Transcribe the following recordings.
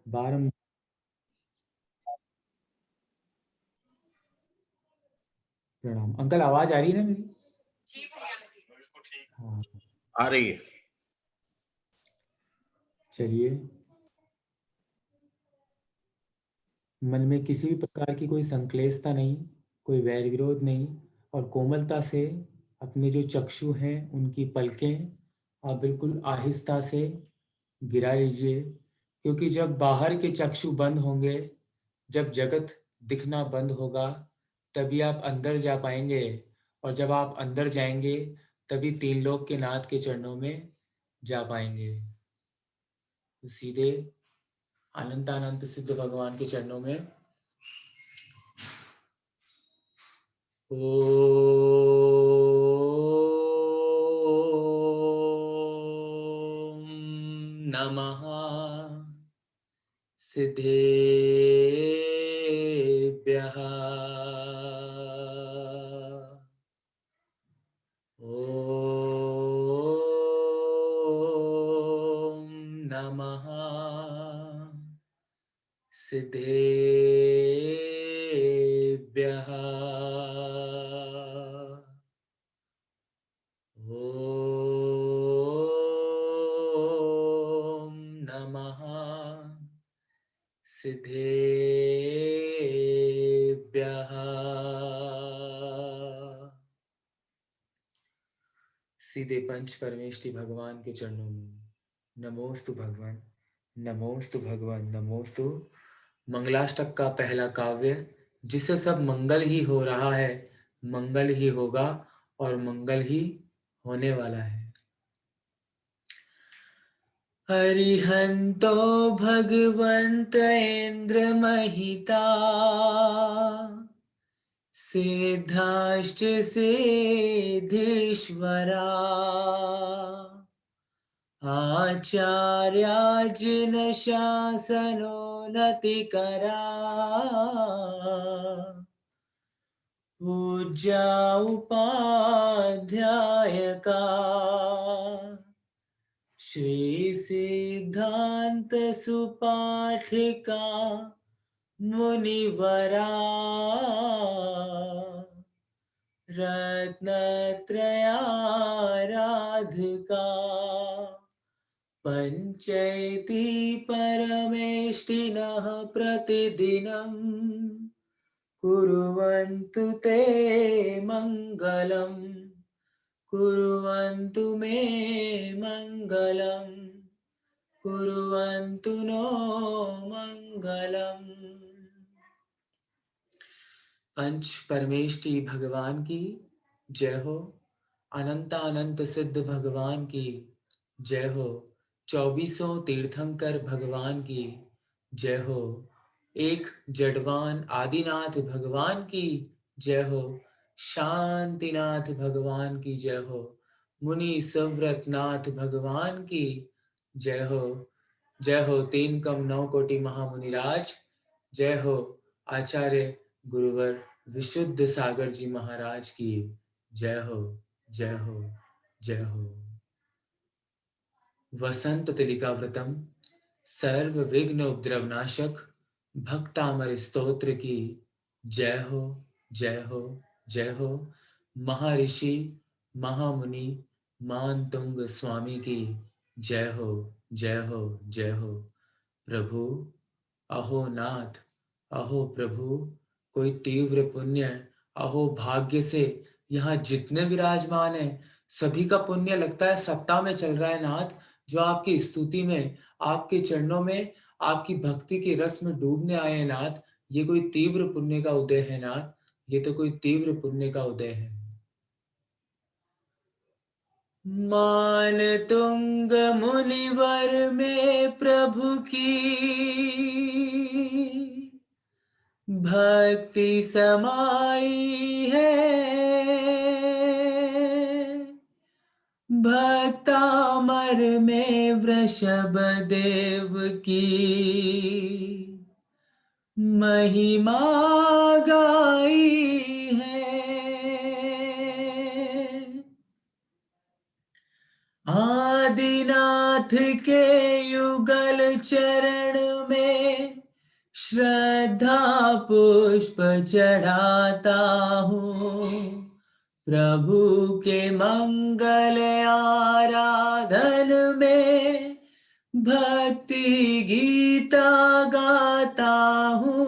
बारम प्रणाम। अंकल आवाज आ रही है ना मेरी? हाँ, आ रही है। चलिए। मन में किसी भी प्रकार की कोई संक्लेशता नहीं, कोई वैर विरोध नहीं, और कोमलता से अपने जो चक्षु हैं उनकी पलकें आप बिल्कुल आहिस्ता से गिरा लीजिए। क्योंकि जब बाहर के चक्षु बंद होंगे, जब जगत दिखना बंद होगा, तभी आप अंदर जा पाएंगे। और जब आप अंदर जाएंगे, तभी तीन लोक के नाथ के चरणों में जा पाएंगे। तो सीधे अनंतानंत सिद्ध भगवान के चरणों में ओम नमः सिद्धेभ्यः। ओम नमः सिद्धेभ्यः। ओम नमः सिद्धेभ्यः। सीधे पंच परमेष्टि भगवान के चरणों में नमोस्तु भगवान, नमोस्तु भगवान, नमोस्तु। मंगलाष्टक का पहला काव्य, जिसे सब मंगल ही हो रहा है, मंगल ही होगा और मंगल ही होने वाला है। हरिहंतो भगवंत इंद्र महिता, सिद्धाश्च सिद्धेश्वरा, आचार्याजिन शासनो नतिकरा, पूज्या उपाध्यायका, श्री सिद्धांत सुपाठिका मुनिवरा, रत्नत्रयाराधिका, पंचैती परमेष्टिनः प्रतिदिनं कुर्वन्तु ते मंगलम्, कुर्वन्तु मे मंगलम्, कुर्वन्तु नो मंगलम्। पंच परमेष्टि भगवान की जय हो। अनंतानंत सिद्ध भगवान की जय हो। चौबीसों तीर्थंकर भगवान की जय हो। एक जडवान आदिनाथ भगवान की जय हो। शांतिनाथ भगवान की जय हो। मुनि सव्रतनाथ भगवान की जय हो। जय हो तीन कम नौ कोटि महामुनिराज। जय हो आचार्य गुरुवर विशुद्ध सागर जी महाराज की जय हो, जय हो, जय हो। वसंत तिलिका व्रतम सर्व विघ्न उपद्रवनाशक भक्तामर स्तोत्र की जय हो, जय हो, जय हो। महर्षि महामुनि मानतुंग स्वामी की जय हो, जय हो, जय हो। प्रभु अहो नाथ, अहो प्रभु, कोई तीव्र पुण्य, अहो भाग्य से यहाँ जितने विराजमान हैं सभी का पुण्य लगता है सप्ताह में चल रहा है नाथ। जो आपकी स्तुति में, आपके चरणों में, आपकी भक्ति के रस में डूबने आए हैं नाथ। ये कोई तीव्र पुण्य का उदय है नाथ, ये तो कोई तीव्र पुण्य का उदय है। मान तुंग मुनिवर में प्रभु की भक्ति समाई है, भक्तामर में वृषभ देव की महिमा गाई है। आदिनाथ के युगल चरण में श्रद्धा पुष्प चढ़ाता हूँ प्रभु के मंगल आराधन में, भक्ति गीता गाता हूँ।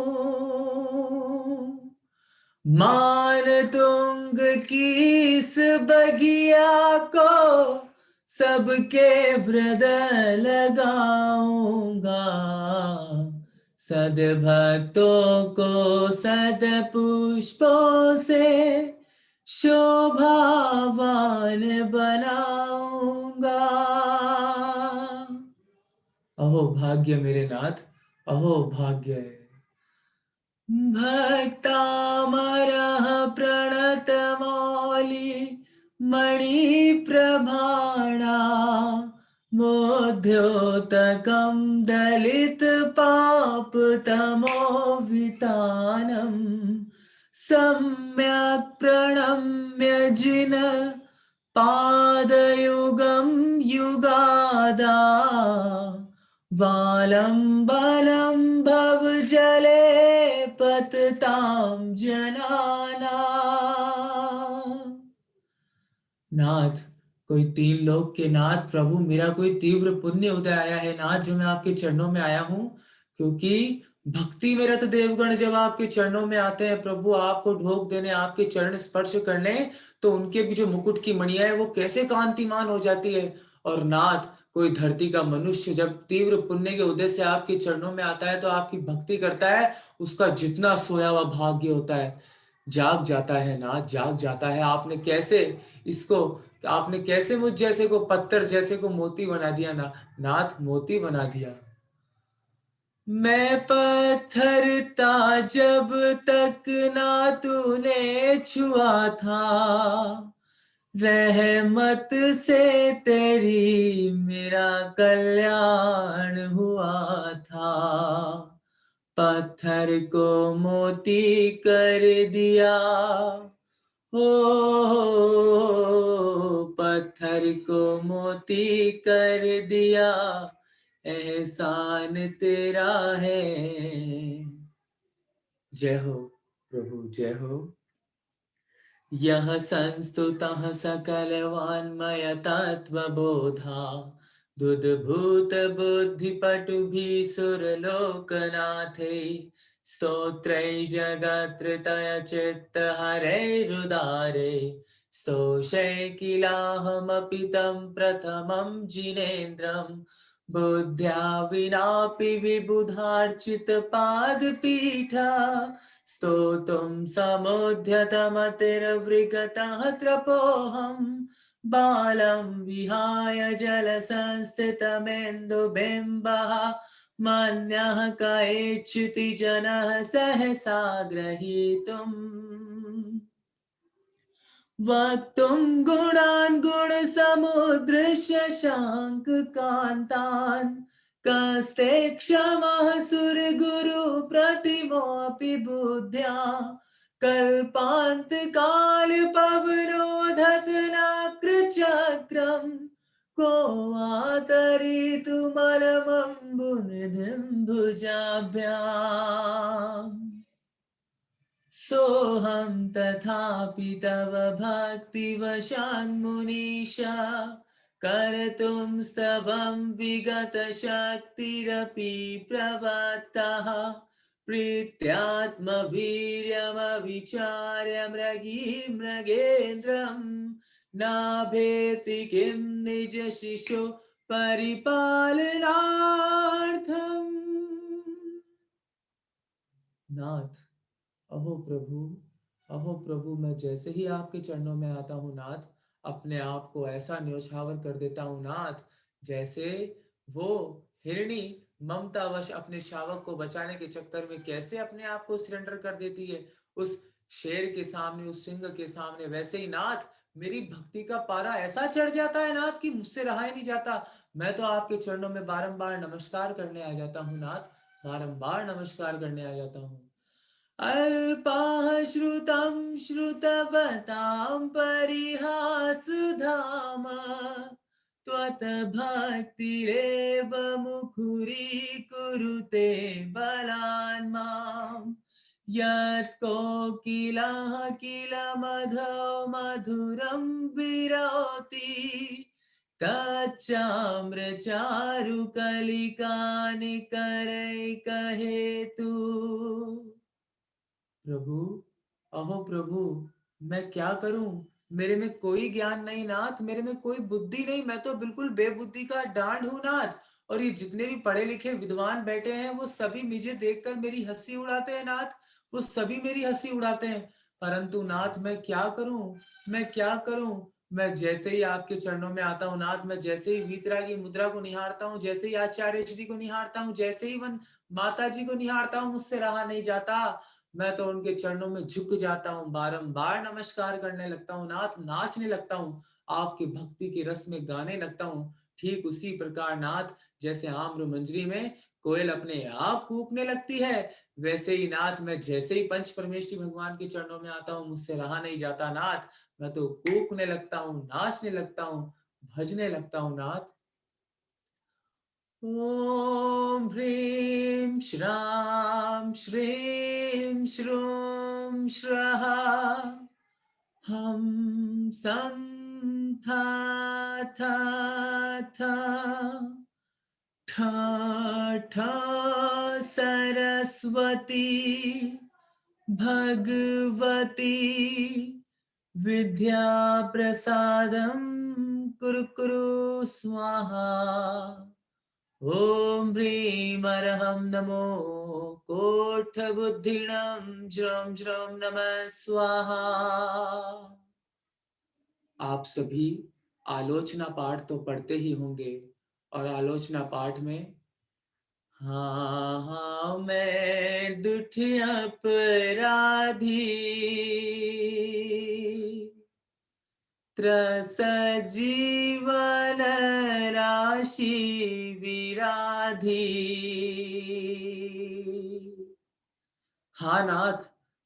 मान तुंग की इस बगिया को सबके हृदय लगाऊंगा, सद्भक्तों को सद पुष्पों से शोभावान बनाऊंगा। अहो भाग्य मेरे नाथ, अहो भाग्य। भक्तामरः प्रणतमौलि मणिप्रभाणा, मोद्योतकं दलितपापतमोवितानम्, सम्यक् प्रणम्य जिन पादयुगं युगादा, वालं बलं भव जले पततां जनाना। नाथ, कोई 3 लोक के नाथ प्रभु, मेरा कोई तीव्र पुण्य उदय आया है नाथ, जो मैं आपके चरणों में आया हूँ। क्योंकि भक्ति में रत देवगण जब आपके चरणों में आते हैं प्रभु, आपको ढोक देने, आपके चरण स्पर्श करने, तो उनके भी जो मुकुट की मणियां है वो कैसे कांतिमान हो जाती है। और नाथ, कोई धरती का मनुष्य जब तीव्र पुण्य के उदय से आपके चरणों में आता है तो आपकी भक्ति करता है, उसका जितना सोया हुआ भाग्य होता है जाग जाता है नाथ, जाग जाता है। आपने कैसे मुझ जैसे को, पत्थर जैसे को मोती बना दिया ना नाथ, मोती बना दिया। मैं पत्थर था जब तक ना तूने छुआ था, रहमत से तेरी मेरा कल्याण हुआ था। पत्थर को मोती कर दिया, हो पत्थर को मोती कर दिया, एहसान तेरा है। जय हो प्रभु, जय हो। यह संस्तुतः सकलवान्मय तत्त्वबोधा, दुद्भूत बुद्धिपटुभिः सुरलोकनाथे, स्तोत्रै जगत्त्रतय चित्तहरैरुदारे, स्तोषै किलाहमपि तं प्रथमं जिनेन्द्रम्, बुद्ध्या विनापि विबुधार्चितपादपीठा, स्तोतुं समुद्यतमतिर्वृगतः त्रपोऽहम्, बालं विहाय जलसंस्थितमेन्दुबिम्बः, मन्यः कैच्छिति जनः सहसा ग्रहीतुम्। वक्तुं गुणान् गुणसमुद्रस्य शाङ्ककान्तान्, कस्ते क्षमः सुरगुरु प्रतिमोऽपि बुद्ध्या, कल्पान्तकालपवनोधत नाकृचक्रम्, को वातरितुमलमम्बुनिधिं भुजाभ्याम्। सोऽहं तथापि तव भक्तिवशान्मुनीश, कर्तुं स्तवं विगतशक्तिरपि प्रवत्तः, प्रीत्यात्मवीर्यमविचार्य मृगेन्द्रं, नाभेति किं निजशिशो परिपालनार्थम्। नाथ, अहो प्रभु, अहो प्रभु, मैं जैसे ही आपके चरणों में आता हूँ नाथ, अपने आप को ऐसा न्योछावर कर देता हूँ नाथ, जैसे वो हिरणी ममतावश अपने शावक को बचाने के चक्कर में कैसे अपने आप को सरेंडर कर देती है उस शेर के सामने, उस सिंह के सामने, वैसे ही नाथ मेरी भक्ति का पारा ऐसा चढ़ जाता है नाथ कि मुझसे रहा ही नहीं जाता। मैं तो आपके चरणों में बारंबार नमस्कार करने आ जाता हूँ नाथ, बारंबार नमस्कार करने आ जाता हूँ। अल्पाः श्रुतं श्रुतवतां परिहासधाम, त्वत् भक्तिरेव मुखुरीकुरुते बलान् माम् यत् कोकिलः किल मधो मधुरं विरोति तच्चाम्रचारुकलिकानिकरैकहेतु। प्रभु, अहो प्रभु, मैं क्या करूं? मेरे में कोई ज्ञान नहीं नाथ, मेरे में कोई बुद्धि नहीं, मैं तो बिल्कुल बेबुद्धि का डांड हूं नाथ। और ये जितने भी पढ़े लिखे विद्वान बैठे हैं वो सभी मुझे देखकर मेरी हंसी उड़ाते हैं नाथ, वो सभी मेरी हंसी उड़ाते हैं। परंतु नाथ मैं क्या करूं, मैं क्या करूं? मैं जैसे ही आपके चरणों में आता हूं नाथ, मैं जैसे ही वीतरागी मुद्रा को निहारता हूं, जैसे ही आचार्य श्री को निहारता हूं, जैसे ही वन माता जी को निहारता हूं, मुझसे रहा नहीं जाता। मैं तो उनके चरणों में झुक जाता हूँ, बारंबार नमस्कार करने लगता हूँ नाथ, नाचने लगता हूँ, आपकी भक्ति के रस में गाने लगता हूँ। ठीक उसी प्रकार नाथ, जैसे आम्र मंजरी में कोयल अपने आप कूकने लगती है, वैसे ही नाथ मैं जैसे ही पंच परमेश्वरी भगवान के चरणों में आता हूँ, मुझसे रहा नहीं जाता नाथ, मैं तो कूकने लगता हूँ, नाचने लगता हूँ, भजने लगता हूँ नाथ। ॐ ह्रीं श्रां श्रीं श्रूं श्रः हं सं था था था ठ ठ सरस्वती भगवती विद्या प्रसादं कुरु कुरु स्वाहा। ॐ ह्रीं अर्हं नमो कोटबुद्धिनं ज्रं ज्रं नमः स्वाहा। आप सभी आलोचना पाठ तो पढ़ते ही होंगे, और आलोचना पाठ में हाँ हाँ मैं दुष्ट अपराधी त्रस जीवन राशि विराधी। हाँ नाथ,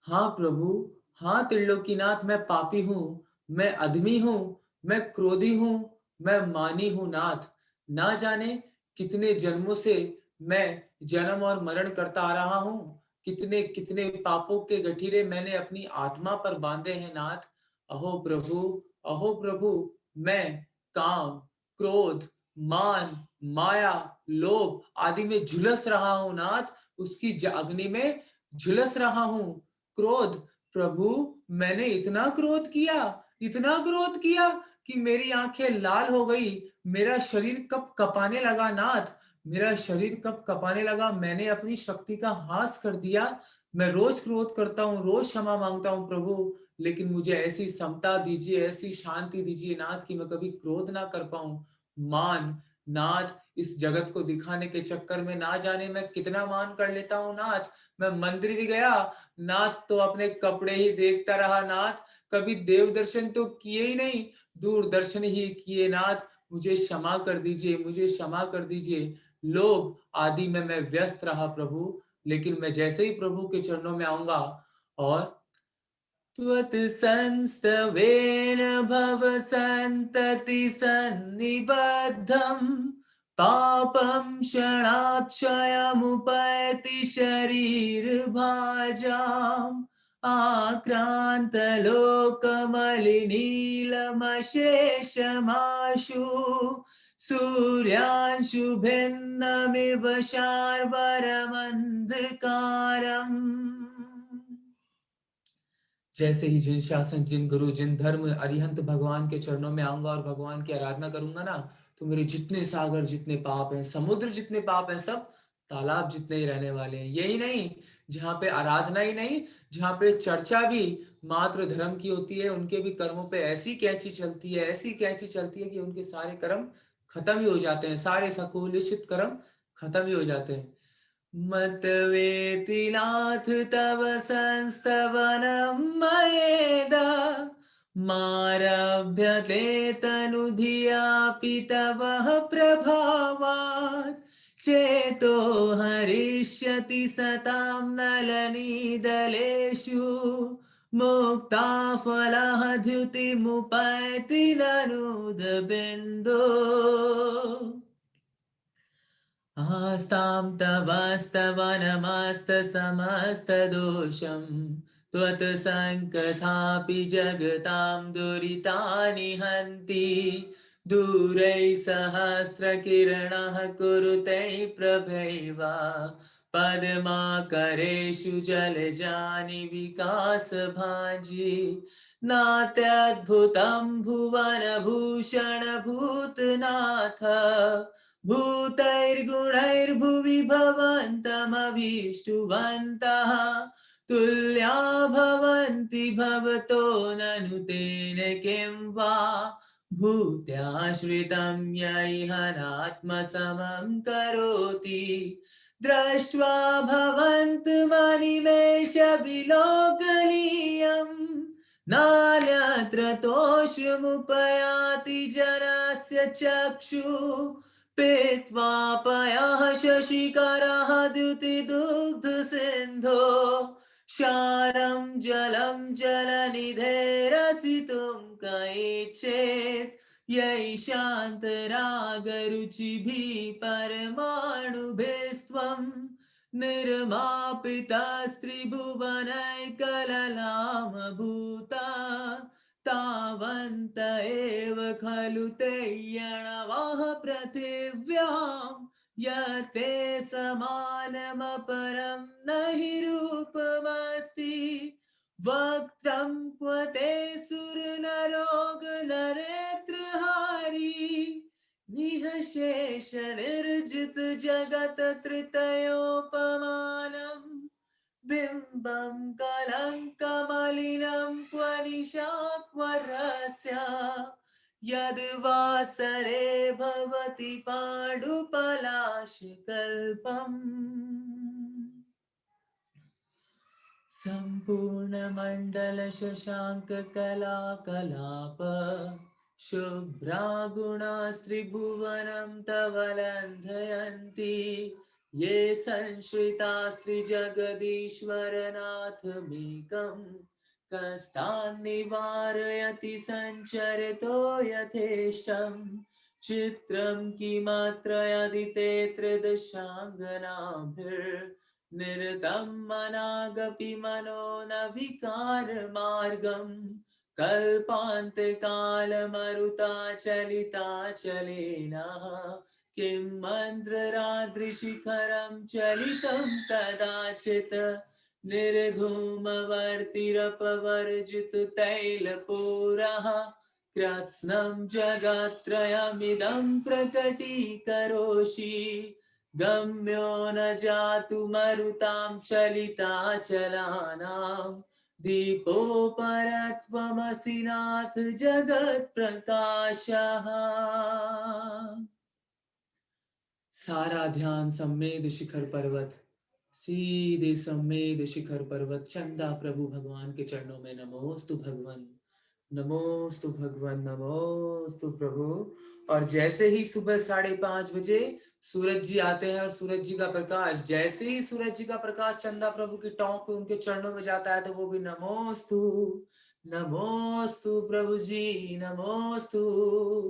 हाँ प्रभु, हाँ त्रिलोकीनाथ, मैं पापी हूँ, मैं अधमी हूँ, मैं क्रोधी हूँ, मैं मानी हूँ नाथ। ना जाने कितने जन्मों से मैं जन्म और मरण करता आ रहा हूँ, कितने कितने पापों के गठीरे मैंने अपनी आत्मा पर बांधे हैं नाथ। अहो प्रभु, अहो प्रभु, मैं काम, क्रोध, मान, माया, लोभ आदि में झुलस रहा हूँ नाथ, उसकी अग्नि में झुलस रहा हूं। क्रोध, प्रभु मैंने इतना क्रोध किया कि मेरी आंखें लाल हो गई, मेरा शरीर कब कपाने लगा नाथ, मेरा शरीर कब कपाने लगा, मैंने अपनी शक्ति का हास कर दिया। मैं रोज क्रोध करता हूँ, रोज क्षमा मांगता हूँ प्रभु, लेकिन मुझे ऐसी समता दीजिए, ऐसी शांति दीजिए नाथ कि मैं कभी क्रोध ना कर पाऊं। मान, नाथ इस जगत को दिखाने के चक्कर में ना जाने मैं कितना मान कर लेता हूँ नाथ। मैं मंदिर भी गया नाथ तो अपने कपड़े ही देखता रहा नाथ, कभी देव दर्शन तो किए ही नहीं, दूरदर्शन ही किए नाथ। मुझे क्षमा कर दीजिए, मुझे क्षमा कर दीजिए। लोभ आदि में मैं व्यस्त रहा प्रभु, लेकिन मैं जैसे ही प्रभु के चरणों में आऊंगा और त्वत् संस्तवेन भव संतति सन्निबद्धम् पापं क्षणात् क्षयमुपैति शरीर भाजाम् आक्रांत लोकमलिनीलमशेषमाशु सूर्यांशु भिन्नमिव शार्वरमन्धकारम्। जैसे ही जिन शासन, जिन गुरु, जिन धर्म अरिहंत भगवान के चरणों में आऊंगा और भगवान की आराधना करूंगा ना, तो मेरे जितने सागर, जितने पाप हैं, समुद्र जितने पाप हैं, सब तालाब जितने ही रहने वाले हैं। यही नहीं, जहाँ पे आराधना ही नहीं, जहाँ पे चर्चा भी मात्र धर्म की होती है, उनके भी कर्मों पे ऐसी कैंची चलती है, ऐसी कैंची चलती है कि उनके सारे कर्म खत्म ही हो जाते हैं, सारे सकुलिशित कर्म खत्म ही हो जाते हैं। मत वेतिनाथ तव संस्तवनं मयेद मारभ्यते तनुधियापि तव प्रभावात् चेतो हरिष्यति सतां नलनीदलेषु मुक्ता फलः द्युतिमुपैति ननुदबिन्दो आस्तां तवस्तवनमस्तसमस्तदोषं त्वत्सङ्कथापि जगतां दुरितानि हन्ति दूरैः सहस्रकिरणः कुरुते प्रभैव पद्माकरेषु जलजानि विकासभाजि नात्यद्भुतं भुवनभूषणभूतनाथ भूतैर्गुणैर्भुवि भवन्तमभीष्टुवन्तः तुल्या भवन्ति भवतो ननु तेन किं वा भूत्याश्रितं यैहनात्मसमं करोति दृष्ट्वा भवन्तमनिमेष विलोकनीयम् नान्यत्र तोषमुपयाति जनस्य चक्षुः पीत्वा पयः शशिकरः द्युतिदुग्धसिन्धो क्षारं जलं जलनिधेरसितुं कैचेत् यै शान्तरागरुचिभिः परमाणुभिस्त्वं निर्मापितस्त्रिभुवनैकललामभूता तावन्त एव खलु ते यणवः पृथिव्यां यते समानमपरं न हि रूपमस्ति वक्त्रं क्व ते सुरनरोगनरेत्रहारी निःशेषनिर्जित जगत् त्रितयोपमानम् बिम्बं कलङ्कमलिनं क्व निशा क्व रस्य यद्वासरे भवति पाण्डुपलाशकल्पम् सम्पूर्णमण्डलशशाङ्ककलाकलाप शुभ्रागुणास्त्रिभुवनं तव लन्घयन्ति ये संश्रितास्त्रिजगदीश्वरनाथमेकं कस्तान्निवारयति सञ्चरतो यथेष्टं चित्रं किमत्र यदि ते त्रिदशाङ्गनाभिर्निरतं मनागपि मनो न विकारमार्गम् कल्पान्तकालमरुताचलिताचलेन किं मन्त्रराद्रिशिखरं चलितं कदाचित् निर्धूमवर्तिरपवर्जिततैलपूरः कृत्स्नं जगत्त्रयमिदं प्रकटीकरोषि गम्यो न जातु मरुतां चलिताचलानां दीपोपरत्वमसि नाथ जगत्प्रकाशः। सारा ध्यान सम्मेद शिखर पर्वत, सीधे सम्मेद शिखर पर्वत चंदा प्रभु भगवान के चरणों में नमोस्तु भगवान, नमोस्तु भगवान, नमोस्तु प्रभु। और जैसे ही सुबह 5:30 बजे सूरज जी आते हैं और सूरज जी का प्रकाश, जैसे ही सूरज जी का प्रकाश चंदा प्रभु की टॉप पे उनके चरणों में जाता है तो वो भी नमोस्तु नमोस्तु प्रभु जी नमोस्तु।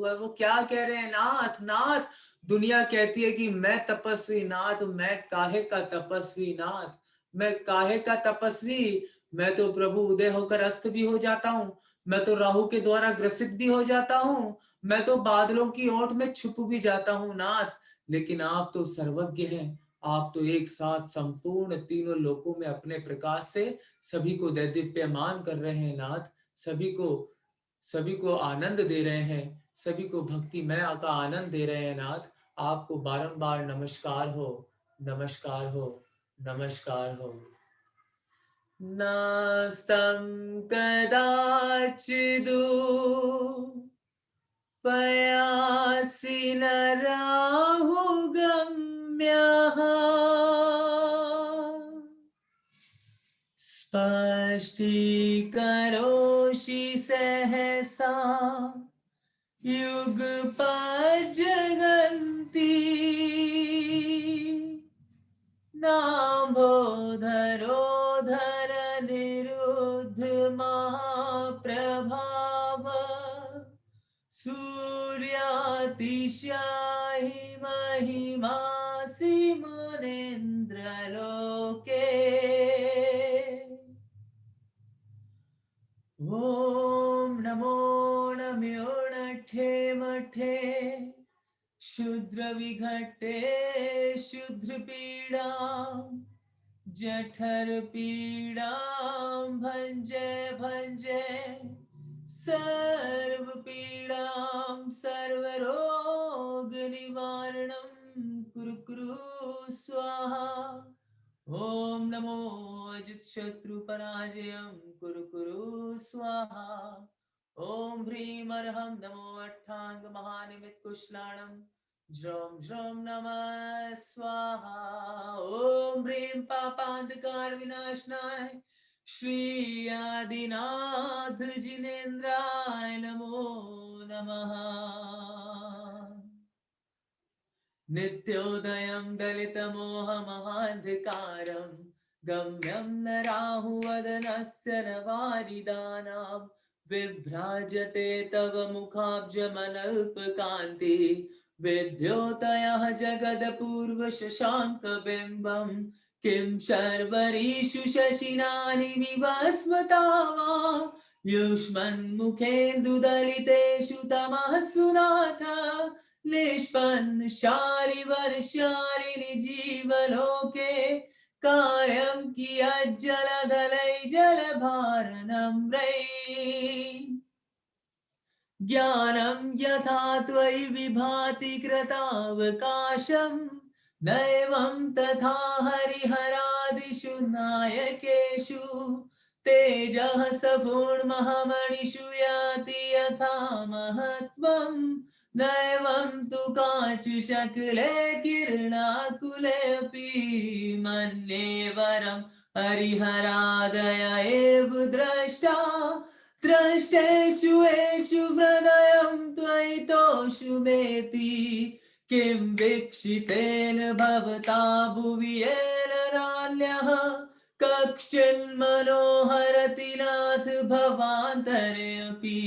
और वो क्या कह रहे हैं, नाथ नाथ। दुनिया कहती है कि मैं तपस्वी नाथ, मैं काहे का तपस्वी नाथ, मैं काहे का तपस्वी। मैं तो प्रभु उदय होकर अस्त भी हो जाता हूँ, मैं तो राहु के द्वारा ग्रसित भी हो जाता हूँ, मैं तो बादलों की ओट में छुप भी जाता हूँ नाथ, लेकिन आप तो सर्वज्ञ हैं। आप तो एक साथ संपूर्ण तीनों लोकों में अपने प्रकाश से सभी को दैदीप्यमान कर रहे हैं नाथ, सभी को आनंद दे रहे हैं, सभी को भक्तिमय का आनंद दे रहे हैं नाथ। आपको बारंबार नमस्कार हो, नमस्कार हो, नमस्कार हो। नास्तं कदाचिदु पयासि न राहु गम्यः स्पष्टीकरोषि सहसा युगपज्जगन्ति नाम्भोधरोधर निरुद्धमानः लोके। ओम नमो नमो नठे मठे शूद्र विघटे शूद्र पीड़ा जठर पीड़ा भंजे भंजे सर्व पीड़ा सर्व रोग निवारणम कुरु कुरु स्वाहा। ओम नमो अजित शत्रु पराजयम कुरु कुरु स्वाहा। ओम ह्रीम अर्हं नमो अट्ठांग महानिमित कुशलाणम ज्रोम ज्रोम नमः स्वाहा। ओम ह्रीम पापांधकार विनाशनाय श्री आदिनाथ जिनेन्द्राय नमो नमः। नित्योदयं दलितमोहमहान्धकारं गम्यं न राहुवदनस्य न वारिदानां विभ्राजते तव मुखाब्जमनल्पकान्ति विद्योतयः जगदपूर्वशशाङ्कबिम्बं किं शर्वरीषु शशिनानि विवस्वता वा युष्मन्मुखेन्दुदलितेषु तमः सुनाथ निष्पन्न शालिनी जीवलोके कायं कियज्जलधलै जलभारनम्रै ज्ञानं यथा त्वयि विभाति कृतावकाशं नैवं तथा हरिहरादिषु नायकेषु तेजः सपूर्णमहामणिषु याति यथा महत्त्वं नैवं तु काञ्चुशकले किरणाकुलेऽपि मन्ये वरं हरिहरादय एव द्रष्टा द्रष्टेषु येषु हृदयं त्वयि तोषु मेति किं वीक्षितेन भवता भुवि येन नान्यः कश्चिन्मनोहरति नाथ भवान्तरे अपि।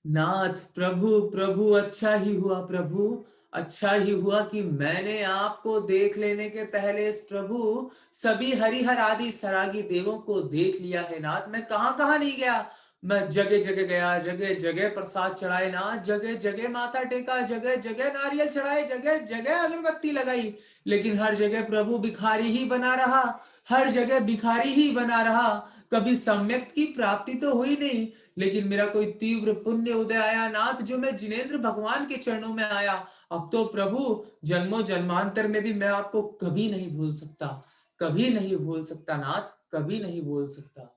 नाथ प्रभु प्रभु अच्छा ही हुआ प्रभु, अच्छा ही हुआ कि मैंने आपको देख लेने के पहले इस प्रभु सभी हरिहर आदि सरागी देवों को देख लिया है नाथ। मैं कहां कहां नहीं गया, मैं जगह जगह गया, जगह जगह प्रसाद चढ़ाए नाथ, जगह जगह माथा टेका, जगह जगह नारियल चढ़ाए, जगह जगह अगरबत्ती लगाई, लेकिन हर जगह प्रभु भिखारी ही बना रहा, हर जगह भिखारी ही बना रहा। कभी सम्यक की प्राप्ति तो हुई नहीं, लेकिन मेरा कोई तीव्र पुण्य उदय आया नाथ, जो मैं जिनेंद्र भगवान के चरणों में आया। अब तो प्रभु जन्मों जन्मांतर में भी मैं आपको कभी नहीं भूल सकता, कभी नहीं भूल सकता नाथ, कभी नहीं भूल सकता।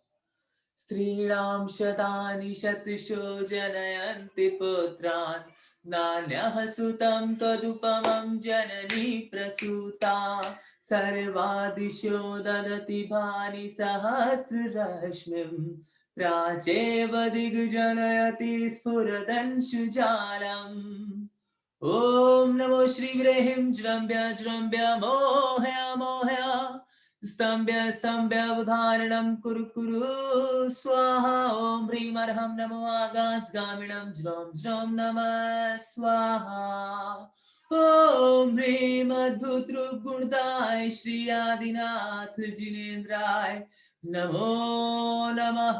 स्त्रीणां शतानि शतशो जनयन्ति पुत्रान् नान्यः सुतं तदुपमं जननी प्रसूता सर्वादिशो ददति भानि सहस्ररश्मिं प्राचेव दिग्जनयति स्फुरदंशुजालम्। ओम नमो श्री व्रीहिं जृंभ्य जृंभ्य मोहय मोहय स्तंभ्य स्तंभ्य उदाहरणं कुरु कुरु स्वाहा। ओम ह्रीं अर्हं नमो आकाशगामिनं ज्रों ज्रों नमः स्वाहा। ओम ह्रीं अद्भुत रूप गुणदाय श्री आदिनाथ जिनेन्द्राय नमो नमः।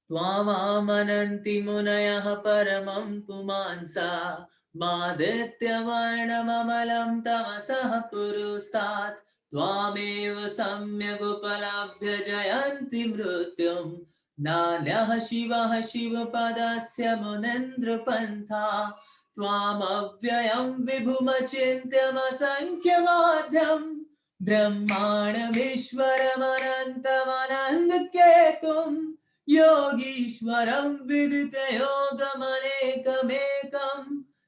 त्वामामनन्ति मुनयः परमं पुमांसा मादित्यवर्णममलं तमसः पुरुस्तात् त्वामेव सम्यगुपलभ्य जयन्ति मृत्युं नान्यः शिवः शिवपदस्य मुनीन्द्रपन्था त्वामव्ययं विभुमचिन्त्यमसङ्ख्यमाध्यं ब्रह्माण्डमीश्वरमनन्तमनङ्गकेतुम् योगीश्वरं विदिते योगमनेकमेकं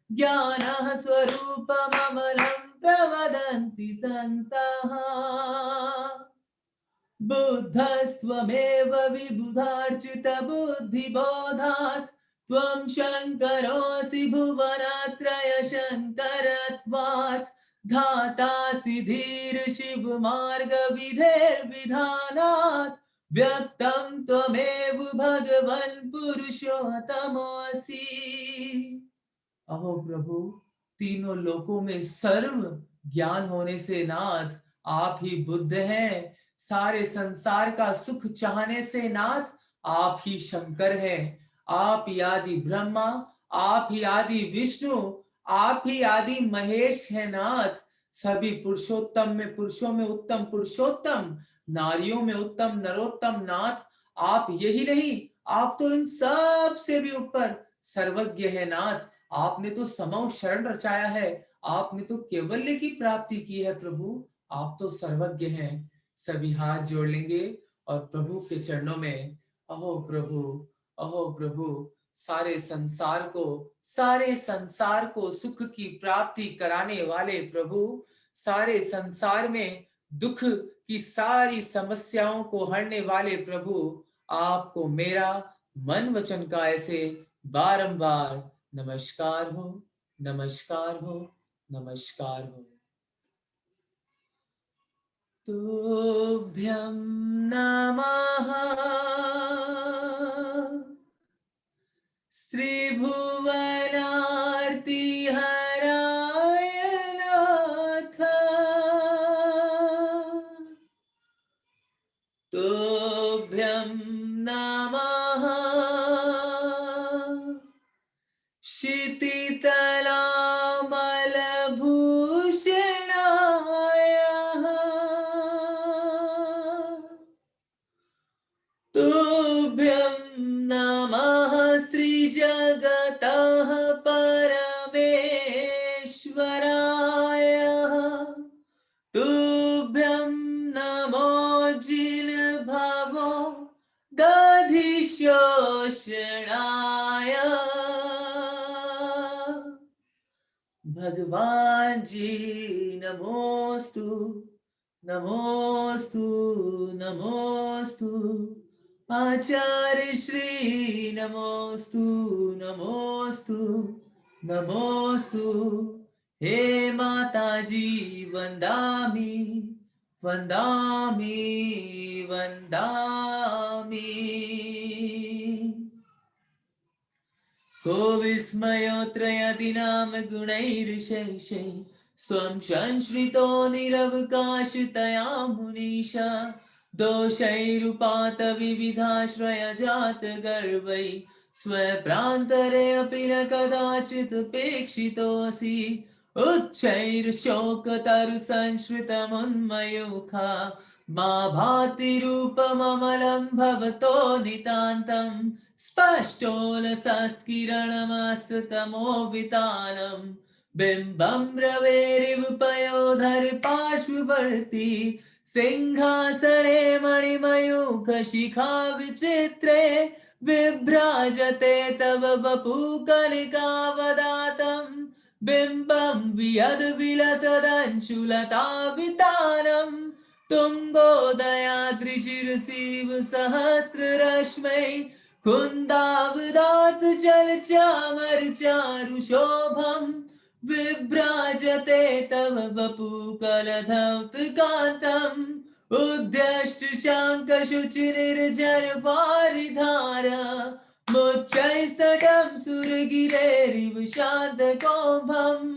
ज्ञानः स्वरूपममलं प्रवदन्ति सन्तः बुद्धस्त्वमेव विबुधार्चित बुद्धिबोधात् त्वं शङ्करोऽसि भुवनत्रय शङ्करत्वात् धातासि धीर शिव मार्ग विधेर्विधानात् व्यक्तं त्वमेव भगवन् पुरुषोत्तमोऽसि। अहो प्रभु, तीनों लोकों में सर्व ज्ञान होने से नाथ आप ही बुद्ध हैं, सारे संसार का सुख चाहने से नाथ आप ही शंकर हैं, आप ही आदि ब्रह्मा, आप ही आदि विष्णु, आप ही आदि महेश है नाथ। सभी पुरुषोत्तम में पुरुषों में उत्तम पुरुषोत्तम, नारियों में उत्तम नरोत्तम नाथ आप यही नहीं, आप तो इन सब से भी ऊपर सर्वज्ञ है नाथ। आपने तो समौ शरण रचाया है, आपने तो केवल्य की प्राप्ति की है प्रभु, आप तो सर्वज्ञ हैं। सभी हाथ जोड़ लेंगे और प्रभु के चरणों में, अहो प्रभु, अहो प्रभु, सारे संसार को सुख की प्राप्ति कराने वाले प्रभु, सारे संसार में दुख की सारी समस्याओं को हरने वाले प्रभु, आपको मेरा मन वचन का ऐसे बारंबार नमस्कार हो, नमस्कार हो, नमस्कार हो। तुभ्यं नमः श्रीभुवनार्ति हराय नाथ, तुभ्यं नमः क्षितितलामलभूषणाय, तुभ्यं नमः स्त्रीजगतः परमेश्वराय, तुभ्यं नमो जिनभवो दधिशोषणाय। भगवान जी नमोस्तु, नमोस्तु, नमोस्तु। आचार्य श्री नमोस्तु, नमोस्तु, नमोस्तु। हे माता जी वंदामि, वंदामि, वंदामि। को विस्मयोत्रयति नाम गुणैर्शैशै, स्वं संश्रितो निरवकाशतया मुनीशा, दोषैरुपात विविधाश्रय जात गर्वै, स्वप्रान्तरे अपि न कदाचित् उपेक्षितोऽसि, उच्चैर्शोकतरु संश्रितमुन्मयूखा, मा भाति रूपममलं भवतो नितान्तम्, स्पष्टोलसत्किरणमस्ततमोवितानम्, बिम्बं रवेरिव पयोधर पार्श्ववर्ती, सिंहासने मणिमयूखशिखा विचित्रे, विभ्राजते तव वपुकलिकावदातम्, बिम्बं वियद्विलसदंशुलतावितानम्, तुङ्गोदयाद्रिशिरसीव सहस्ररश्मै, कुन्दावदात जलचामर चारुशोभम्, विभ्राजते तव वपुकलधौतकान्तम्, उद्यश्च शाङ्कशुचिनिर्झरवारिधारा, मुच्चैस्तटं सुरगिरेरिव शान्तकौभम्,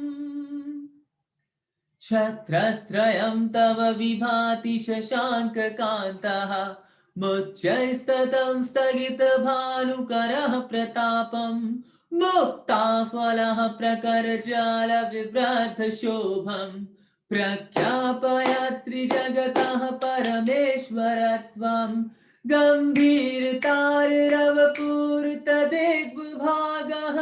छत्रत्रयं तव विभाति शशाङ्ककान्तः, मुच्चैस्ततं स्थगितभानुकरः प्रतापम्, मुक्ताफलः प्रकरजालविवृद्धशोभम्, प्रख्यापयत्रिजगतः परमेश्वरत्वम्, गम्भीरताररवपूर्तदिग्विभागः,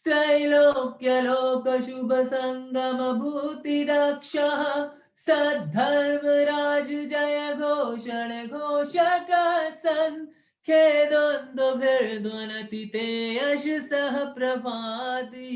त्रैलोक्यलोकशुभसङ्गमभूतिदक्षः, सद्धर्मराज जय घोषण घोषकः सन्, खेदोन्दुभिर्ध्वनति ते यशसः प्रभाति।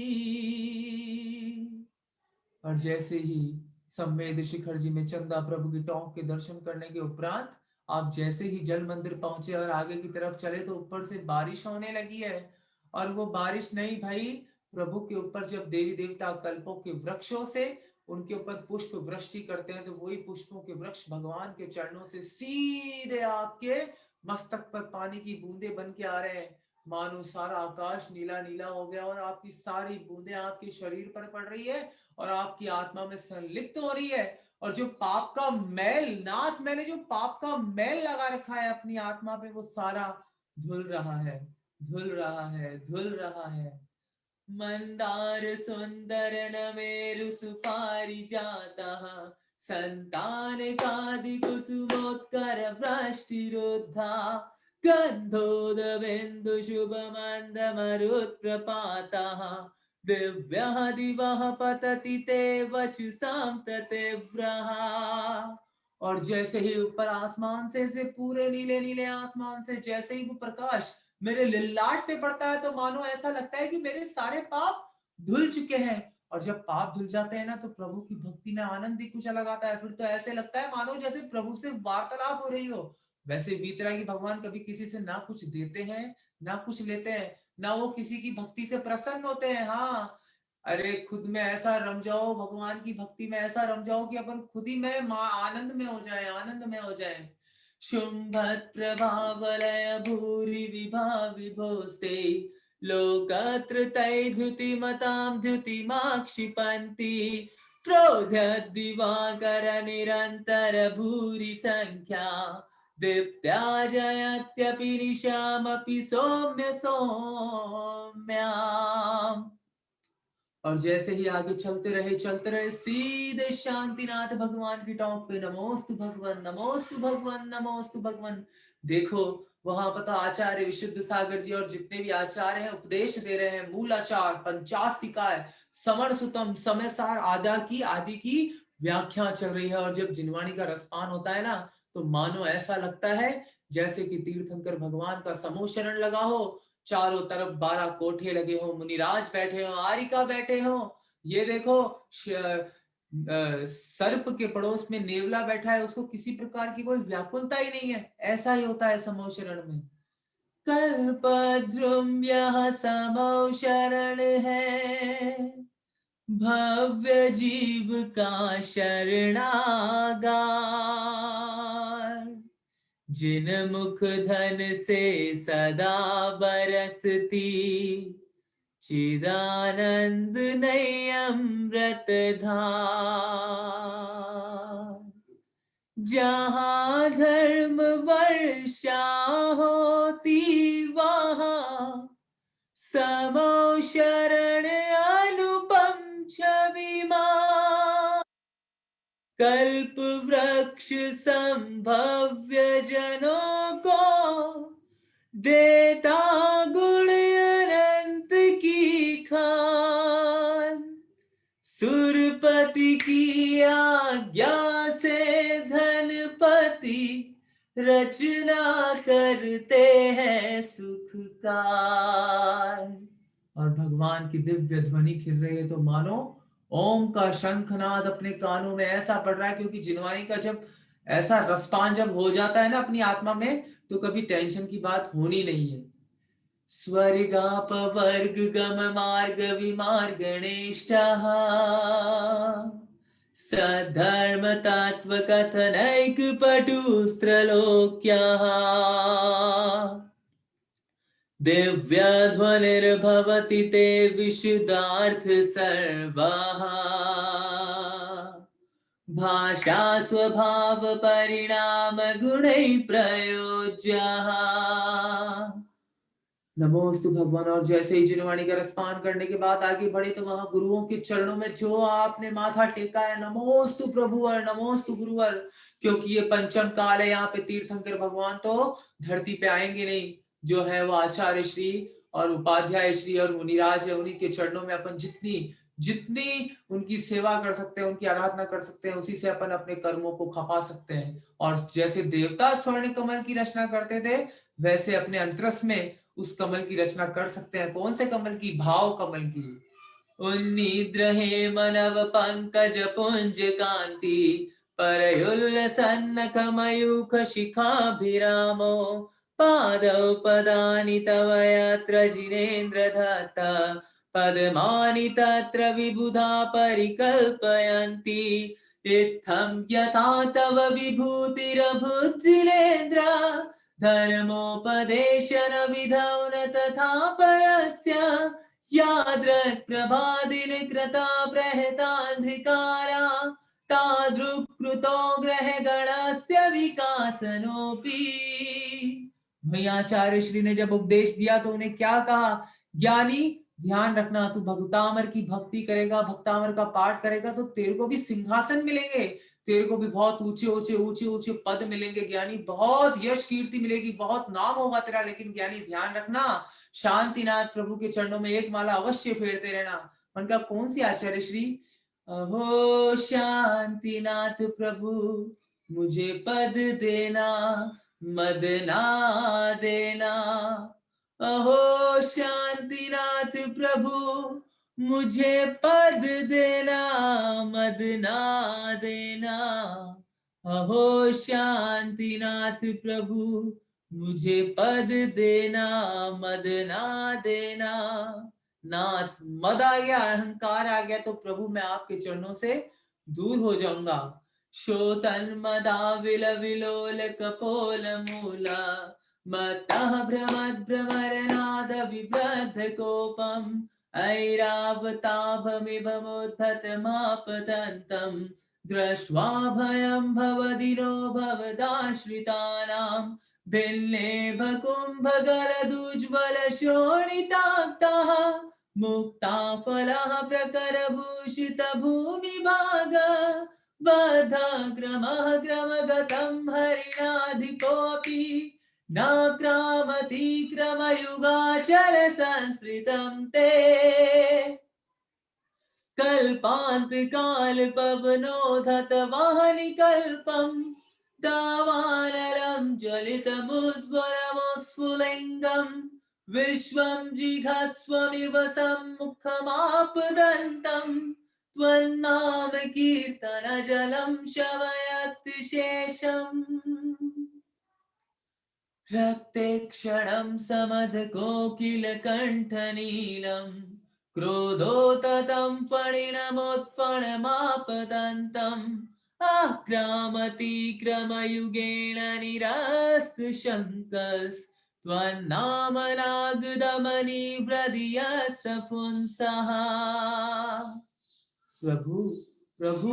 और जैसे ही संवेद शिखर जी में चंदा प्रभु की टोंक के दर्शन करने के उपरांत आप जैसे ही जल मंदिर पहुंचे और आगे की तरफ चले तो ऊपर से बारिश होने लगी है। और वो बारिश नहीं भाई, प्रभु के ऊपर जब देवी देवता कल्पों के वृक्षों से उनके ऊपर पुष्प वृष्टि करते हैं तो वही पुष्पों के वृक्ष भगवान के चरणों से सीधे आपके मस्तक पर पानी की बूंदे बन के आ रहे हैं। मानो सारा आकाश नीला नीला हो गया और आपकी सारी बूंदें आपके शरीर पर पड़ रही है और आपकी आत्मा में संलिप्त हो रही है। और जो पाप का मैल, नाथ मैंने जो पाप का मैल लगा रखा है अपनी आत्मा पे, वो सारा धुल रहा है, धुल रहा है, धुल रहा है। मंदार सुंदर नमेरु सुपारिजातः संतानकादि कुसुमोत्कर वृष्टिरुद्धा गन्धोदबिन्दु शुभमन्दमरुत्प्रपातः दिव्यः दिवः पतति ते वचसां ततेव्रः। और जैसे ही ऊपर आसमान से पूरे नीले नीले आसमान से जैसे ही वो प्रकाश मेरे लिल्लाट पे पड़ता है, तो मानो ऐसा लगता है कि मेरे सारे पाप धुल चुके हैं। और जब पाप धुल जाते हैं ना, तो प्रभु की भक्ति में आनंद ही कुछ अलग आता है। फिर तो ऐसे लगता है मानो जैसे प्रभु से वार्तालाप हो रही हो। वैसे वीतरागी भगवान कभी किसी से ना कुछ देते हैं, ना कुछ लेते हैं, ना वो किसी की भक्ति से प्रसन्न होते हैं। हाँ, अरे खुद में ऐसा रम जाओ, भगवान की भक्ति में ऐसा रम जाओ कि अपन खुद ही में आनंद में हो जाए, आनंद में हो जाए। शुंभत प्रभावलय भूरि विभोस्ते लोकत्रतै द्युतिमतां द्युतिमाक्षिपन्ति प्रोद्यद् दिवाकर निरन्तर भूरि संख्या दीप्त्या जयत्यपि निशामपि सौम्य सौम्याम्। और जैसे ही आगे चलते रहे सीधे शांतिनाथ भगवान की टॉप पे नमोस्तु भगवन, नमोस्तु भगवन, नमोस्तु भगवन। देखो वहां पता आचार्य विशुद्ध सागर जी और जितने भी आचार्य हैं उपदेश दे रहे हैं। मूलाचार, पंचास्तिकाय, समण सुतम, समय सार आदि की व्याख्या चल रही है। और जब जिनवाणी का रसपान होता है ना, तो मानो ऐसा लगता है जैसे कि तीर्थंकर भगवान का समूह शरण लगा हो, चारों तरफ 12 कोठे लगे हो, मुनिराज बैठे हो, आरिका बैठे हो। ये देखो सर्प के पड़ोस में नेवला बैठा है, उसको किसी प्रकार की कोई व्याकुलता ही नहीं है। ऐसा ही होता है समूह शरण में। कल्पद्रुम यह समूह शरण है, भव्य जीव का शरणागार, जिन मुख धन से सदा बरसती चिदानंद नई अमृत धार, जहां धर्म वर्षा होती वहां समो शरण अनुपम छविमा, कल्प वृक्ष संभव्य जनों को देता गुण अनंत की खान, सुरपति की आज्ञा से धनपति रचना करते हैं सुखकार। और भगवान की दिव्य ध्वनि खिल रही है, तो मानो ओम का शंखनाद अपने कानों में ऐसा पड़ रहा है। क्योंकि जिनवाणी का जब ऐसा रसपान जब हो जाता है ना अपनी आत्मा में, तो कभी टेंशन की बात होनी नहीं है। स्वर्गाप वर्ग गम मार्ग विमार्ग गणेष्ठः सद्धर्म तत्व कथनैक पटुस्त्रलोक्यः, दिव्य ध्वनिर्भवति ते विशुद्धार्थ सर्वः, भाषा स्वभाव परिणाम गुणैः प्रयोज्यः। नमोस्तु भगवान। और जैसे ही जिनवाणी का रसपान करने के बाद आगे बढ़े, तो वहां गुरुओं के चरणों में जो आपने माथा टेका है, नमोस्तु प्रभुवर, नमोस्तु गुरुवर। क्योंकि ये पंचम काल है, यहाँ पे तीर्थंकर भगवान तो धरती पे आएंगे नहीं। जो है वो आचार्य श्री और उपाध्याय श्री और मुनिराज है, उन्हीं के चरणों में अपन जितनी जितनी उनकी सेवा कर सकते हैं, उनकी आराधना कर सकते हैं, उसी से अपन अपने कर्मों को खपा सकते हैं। और जैसे देवता स्वर्ण कमल की रचना करते थे, वैसे अपने अंतरस में उस कमल की रचना कर सकते हैं। कौन से कमल की? भाव कमल की। उन्नीद्र हे मनव पंकज पुंज कांति, परयुल्लसन्न कमयूख शिखाभिरामो, पादौ पदानि तव यत्र जिनेन्द्र दत्ता, पद्मानि तत्र विबुधा परिकल्पयन्ति, इत्थं यथा तव विभूतिरभुजिलेन्द्र धर्मोपदेशन विधौ न तथा परस्य यादृक् प्रभादिन कृता प्रहतान्धिकारा तादृक् कृतो ग्रह गणस्य विकासनोपि। भैया आचार्य श्री ने जब उपदेश दिया तो उन्हें क्या कहा? ज्ञानी ध्यान रखना, तू भक्तामर की भक्ति करेगा, भक्तामर का पाठ करेगा तो तेरे को भी सिंहासन मिलेंगे, तेरे को भी बहुत ऊंचे ऊंचे ऊंचे ऊंचे पद मिलेंगे ज्ञानी, बहुत यश कीर्ति मिलेगी, बहुत नाम होगा तेरा। लेकिन ज्ञानी ध्यान रखना, शांतिनाथ प्रभु के चरणों में एक माला अवश्य फेरते रहना। उनका कौन सी आचार्य श्री? अहो शांतिनाथ प्रभु मुझे पद देना, मद ना देना। अहो शांतिनाथ प्रभु मुझे पद देना, मद ना देना। अहो शांतिनाथ प्रभु मुझे पद देना, मद ना देना। नाथ, मद आ गया, अहंकार आ गया तो प्रभु मैं आपके चरणों से दूर हो जाऊंगा। शोतन मदा विल विलोल कपोल मूला मत्तः भ्रमद् भ्रमरनाद विवृद्ध कोपम् ऐरावताभमिभमुद्धतमापतन्तम् दृष्ट्वा भयं भवदिनो भवदाश्रितानां भिल्लेभकुम्भगलदुज्ज्वलशोणिताक्तः मुक्ताफलः प्रकरभूषितभूमिभाग बद्धग्रमः ग्रमगतं हरिणाधिपोऽपि न क्रामतीक्रमयुगाचल संस्कृतं ते कल्पान्तकाल पवनोधत वाहनिकल्पम् दावानलं ज्वलितमुज्ज्वलमुस्फुलिङ्गम् विश्वं जिघत्स्वमिव सम्मुखमापदन्तम् त्वन्नाम कीर्तनजलं शमयत्यशेषम् रक्ते क्षणं समधकोकिलकण्ठनीलम् क्रोधोततं फणिनमुत्फणमापदन्तम् आक्रामतीक्रमयुगेण निरस्तशङ्कस्त्वन्नामनागदमनिव्रधियः प्रभु प्रभु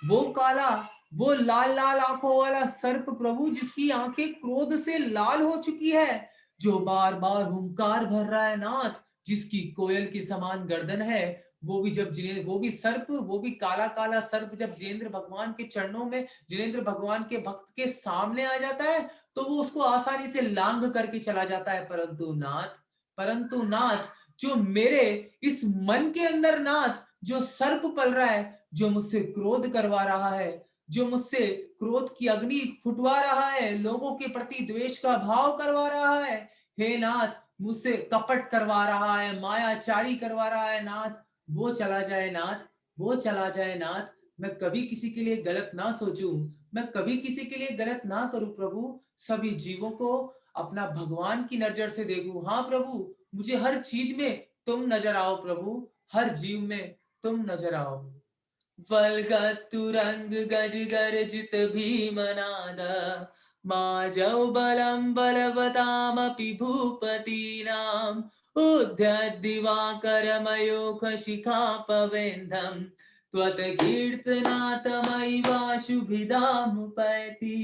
वो काला, वो लाल लाल आंखों वाला सर्प प्रभु, जिसकी आंखें क्रोध से लाल हो चुकी है, जो बार बार हुंकार भर रहा है नाथ, जिसकी कोयल के समान गर्दन है, वो भी जब वो भी सर्प, वो भी काला काला सर्प जब जिनेंद्र भगवान के चरणों में, जिनेंद्र भगवान के भक्त के सामने आ जाता है तो वो उसको आसानी से लांग करके चला जाता है। परंतु नाथ जो मेरे इस मन के अंदर नाथ जो सर्प पल रहा है, जो मुझसे क्रोध करवा रहा है, जो मुझसे क्रोध की अग्नि फुटवा रहा है, लोगों के प्रति द्वेष का भाव करवा रहा है, हे नाथ मुझसे कपट करवा रहा है, मायाचारी करवा रहा है नाथ, वो चला जाए नाथ, वो चला जाए नाथ। मैं कभी किसी के लिए गलत ना सोचूं, मैं कभी किसी के लिए गलत ना करूं प्रभु, सभी जीवों को अपना भगवान की नजर से देखूं। हाँ प्रभु, मुझे हर चीज में तुम नजर आओ प्रभु, हर जीव में तुम नजर आओ। वल्गतुरंग गज गर्जित भीमनाद माजौ बलं बलवतामपि भूपतीनाम् उद्यद्दिवाकरमयोख शिखापवेन्दम् त्वत्कीर्तनातमैवाशुभिदामुपैति।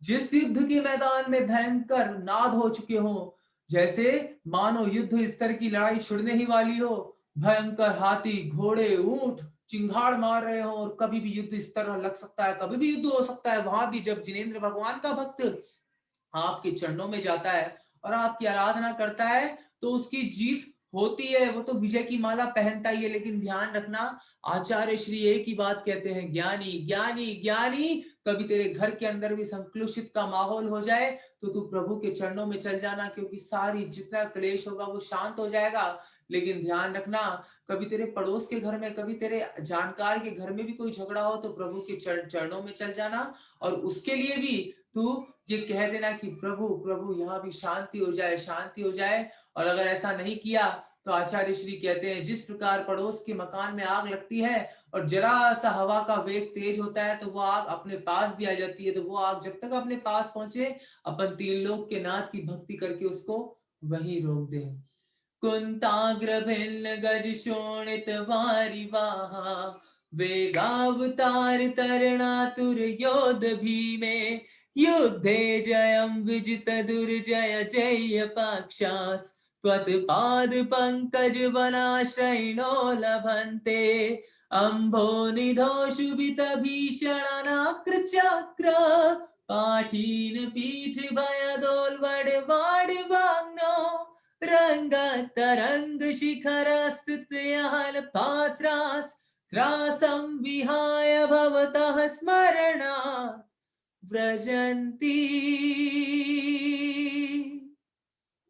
जिस युद्ध के मैदान में भयंकर नाद हो चुके हो, जैसे मानो युद्ध स्तर की लड़ाई छिड़ने ही वाली हो, भयंकर हाथी घोड़े ऊंट चिंगाड़ मार रहे हो और कभी भी युद्ध इस तरह लग सकता है, कभी भी युद्ध हो सकता है, वहां भी जब जिनेंद्र भगवान का भक्त आपके चरणों में जाता है और आपकी आराधना करता है तो उसकी जीत होती है, वो तो विजय की माला पहनता ही है। लेकिन ध्यान रखना, आचार्य श्री एक ही बात कहते हैं, ज्ञानी ज्ञानी ज्ञानी, कभी तेरे घर के अंदर भी संकुचित का माहौल हो जाए तो तू प्रभु के चरणों में चल जाना, क्योंकि सारी जितना क्लेश होगा वो शांत हो जाएगा। लेकिन ध्यान रखना, कभी तेरे पड़ोस के घर में, कभी तेरे जानकार के घर में भी कोई झगड़ा हो तो प्रभु के चरणों में चल जाना और उसके लिए भी तू ये कह देना कि प्रभु प्रभु यहाँ भी शांति हो जाए, शांति हो जाए। और अगर ऐसा नहीं किया तो आचार्य श्री कहते हैं जिस प्रकार पड़ोस के मकान में आग लगती है और जरा सा हवा का वेग तेज होता है तो वो आग अपने पास भी आ जाती है, तो वो आग जब तक अपने पास पहुंचे अपन तीन लोग के नाथ की भक्ति करके उसको वहीं रोक दें। कुंताग्र भिन्न गज शोणित वारी वाहा वेगावतार तरणातुर योध भीमे युद्धे जयं विजित दुर्जय जय पक्षास त्वत्पाद पंकज वनाश्रयिणो लभन्ते अम्भो निधो शुभित भीषणनाकृचक्र पाठीन पीठ भयदोल वडवाड वाग्नो रंग तरंग शिखर स्थित यहल पात्रास त्रासं विहाय भवतः स्मरणा व्रजन्ति।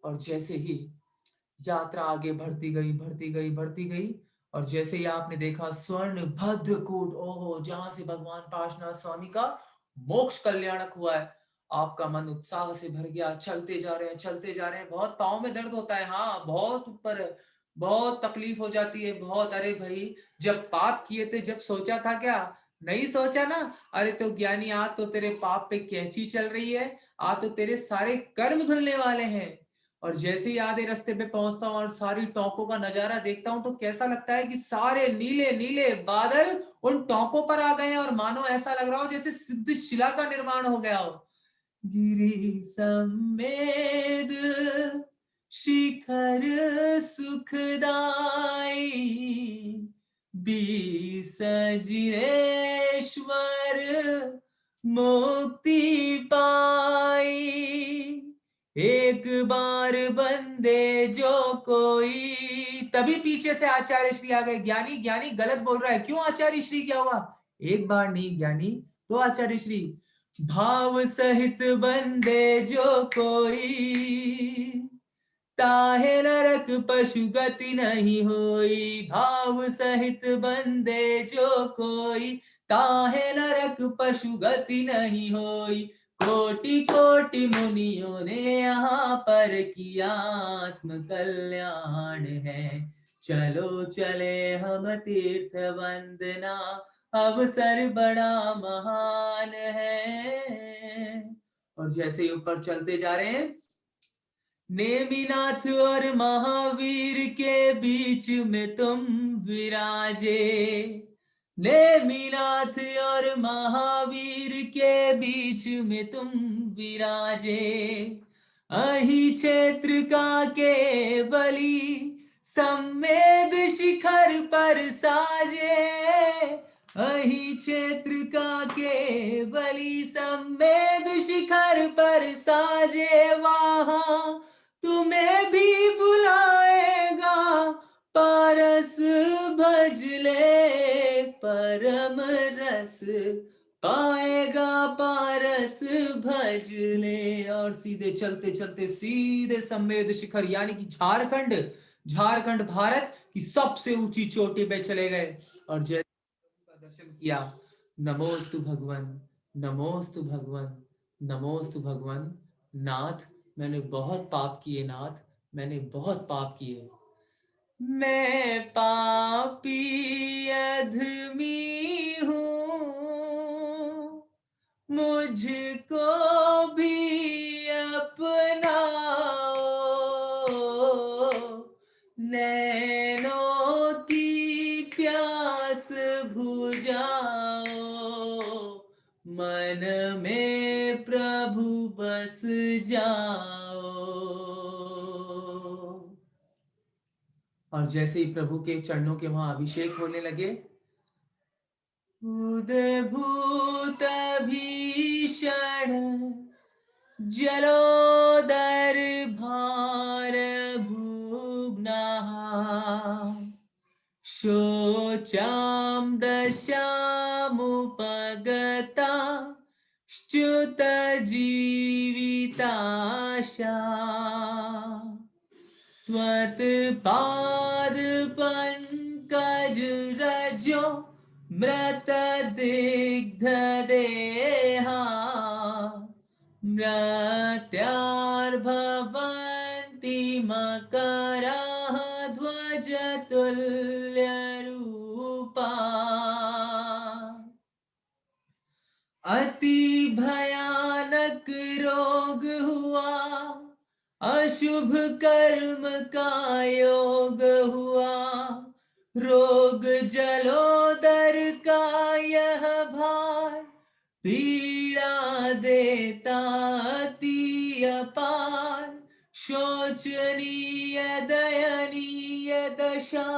और जैसे ही यात्रा आगे बढ़ती गई और जैसे ही आपने देखा स्वर्ण भद्रकूट, ओहो, जहां से भगवान पार्श्वनाथ स्वामी का मोक्ष कल्याणक हुआ है, आपका मन उत्साह से भर गया। चलते जा रहे हैं, बहुत पाँव में दर्द होता है, हाँ बहुत ऊपर, बहुत तकलीफ हो जाती है, बहुत। अरे भाई जब पाप किए थे, जब सोचा था क्या, नहीं सोचा ना, अरे तो ज्ञानी आज तो तेरे पाप पे कैंची चल रही है, आज तो तेरे सारे कर्म धुलने वाले हैं। और जैसे ही आधे रास्ते पे पहुंचता हूँ और सारी टोंकों का नजारा देखता हूँ तो कैसा लगता है कि सारे नीले नीले बादल उन टोंकों पर आ गए हैं और मानो ऐसा लग रहा हो जैसे सिद्ध शिला का निर्माण हो गया हो। गिरि सम्मेद शिखर सुखदाई बीसजिरेश्वर मुक्ति पाई एक बार बंदे जो कोई। तभी पीछे से आचार्य श्री आ गए, ज्ञानी ज्ञानी गलत बोल रहा है, क्यों आचार्य श्री, क्या हुआ? एक बार नहीं ज्ञानी, तो आचार्य श्री भाव सहित बंदे जो कोई ताहे नरक पशु गति नहीं होई। भाव सहित बंदे जो कोई ताहे नरक पशु गति नहीं होई। कोटि कोटि मुनियों ने यहाँ पर किया आत्म कल्याण है। चलो चले हम तीर्थ वंदना अवसर बड़ा महान है। और जैसे ही ऊपर चलते जा रहे हैं, नेमिनाथ और महावीर के बीच में तुम विराजे। नेमिनाथ और महावीर के बीच में तुम विराजे। अहि क्षेत्र का केवली सम्मेद शिखर पर साजे। अहि क्षेत्र का केवली सम्मेद शिखर पर साजे। वहां तुम्हें भी बुलाएगा पारस भज ले परम रस पाएगा पारस भज ले। और सीधे चलते चलते सीधे सम्मेद शिखर यानी कि झारखंड भारत की सबसे ऊंची चोटी पे चले गए। और जैसे का दर्शन किया, नमोस्तु भगवन, नमोस्तु भगवन, नमोस्तु भगवन। नाथ मैंने बहुत पाप किए, नाथ मैंने बहुत पाप किए। मैं पापी अधमी हूँ, मुझको भी अपनाओ। नैनों की प्यास बुझाओ, मन में प्रभु बस जाओ। और जैसे ही प्रभु के चरणों के वहां अभिषेक होने लगे, उद्भूत भीषण जलोदर भार भुग्नाः शोचाम दशामुपगता च्युत जीविताशा। त्वत्पाद पंकज रजो मृत दिग्ध देहा मृत्यार्भवन्ति मकराः ध्वनिना अति भयानक रोग हुआ, अशुभ कर्म का योग हुआ, रोग जलोदर का यह भार, पीड़ा देता अति अपार, शोचनीय दयनीय दशा,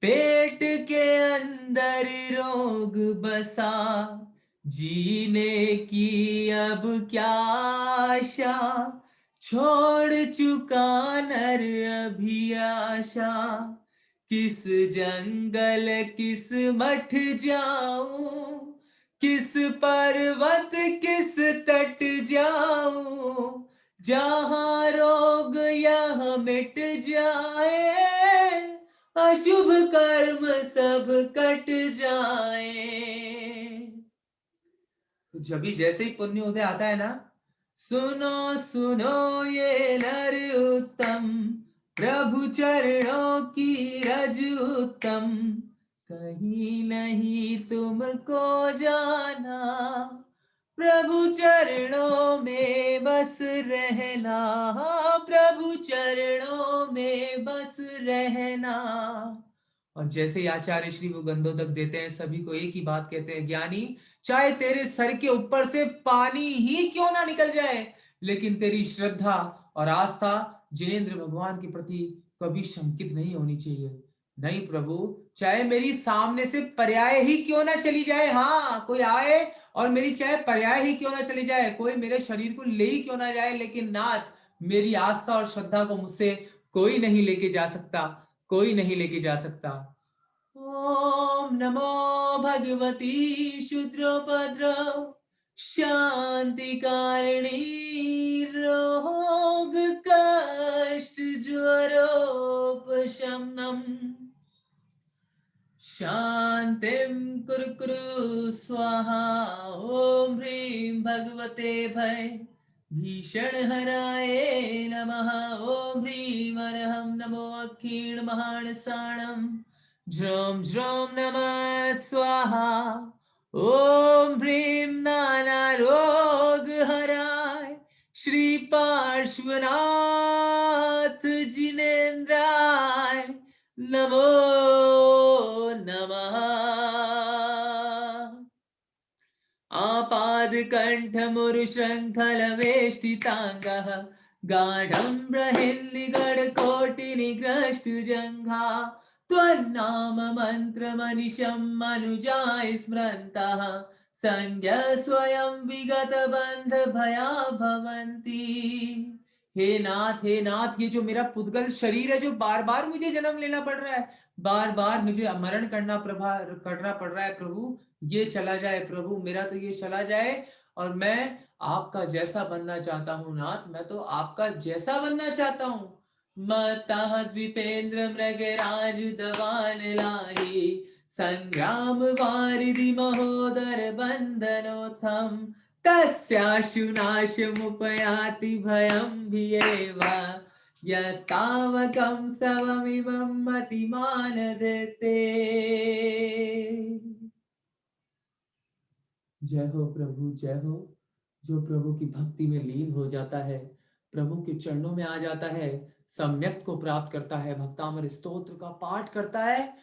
पेट के अंदर रोग बसा, जीने की अब क्या आशा, छोड़ चुका नर अभी आशा, किस जंगल किस मठ जाऊं, किस पर्वत किस तट जाऊं, जहां रोग यह मिट जाए, अशुभ कर्म सब कट जाए। तो जब भी जैसे ही पुण्य उदय आता है ना, सुनो सुनो ये नर उत्तम, प्रभु चरणों की रज उत्तम, कहीं नहीं तुमको जाना, प्रभु चरणों में बस रहना, प्रभु चरणों में बस रहना। और जैसे ही आचार्य श्री वो गंधोदक देते हैं, सभी को एक ही बात कहते हैं, ज्ञानी चाहे तेरे सर के ऊपर से पानी ही क्यों ना निकल जाए, लेकिन तेरी श्रद्धा और आस्था जिनेंद्र भगवान के प्रति कभी शंकित नहीं होनी चाहिए। नहीं प्रभु, चाहे मेरी सामने से पर्याय ही क्यों ना चली जाए, हाँ कोई आए और मेरी चाहे पर्याय ही क्यों ना चली जाए, कोई मेरे शरीर को ले ही क्यों ना जाए, लेकिन नाथ मेरी आस्था और श्रद्धा को मुझसे कोई नहीं लेके जा सकता, कोई नहीं लेके जा सकता। ओम नमो भगवती शूद्रोपद्र शांति कारिणी, रोग कष्ट ज्वरोपशमनम, शांतिम कुरु कुरु स्वाहा। ओम ह्रीं भगवते भय भीषण हराये नमः। ओम ह्रीं अरहं नमो अक्षीण महानसाणं, ज्रों ज्रों नमः स्वाहा। ओम ह्रीं नाना रोग हराय श्री पार्श्वनाथ जिनेन्द्राय नमो नमः। आपादकण्ठमुरुशृङ्खलवेष्टिताङ्गः, गाढं बृहन्निगडकोटिनिग्रष्टुजङ्घा, त्वन्नाम मन्त्रमनिशं मनुजाय स्मरन्तः, संज्ञा स्वयं विगत बंध भया भवन्ति। हे नाथ, ये जो मेरा पुद्गल शरीर है, जो बार बार मुझे जन्म लेना पड़ रहा है, बार बार मुझे मरण करना पड़ रहा है प्रभु, ये चला जाए प्रभु, मेरा तो ये चला जाए, और मैं आपका जैसा बनना चाहता हूँ नाथ, मैं तो आपका जैसा बनना चाहता हूँ। मता द्विपेन्द्र मृगराज दवान लाही, संग्राम वारिधि महोदर बंधनोत्थम, तस्याशुनाशमुपयाति भयं भियेव, यस्तावकं सवमिमं मतिमान देते। जय हो प्रभु, जय हो। जो प्रभु की भक्ति में लीन हो जाता है, प्रभु के चरणों में आ जाता है, सम्यक को प्राप्त करता है, भक्तामर स्तोत्र का पाठ करता है,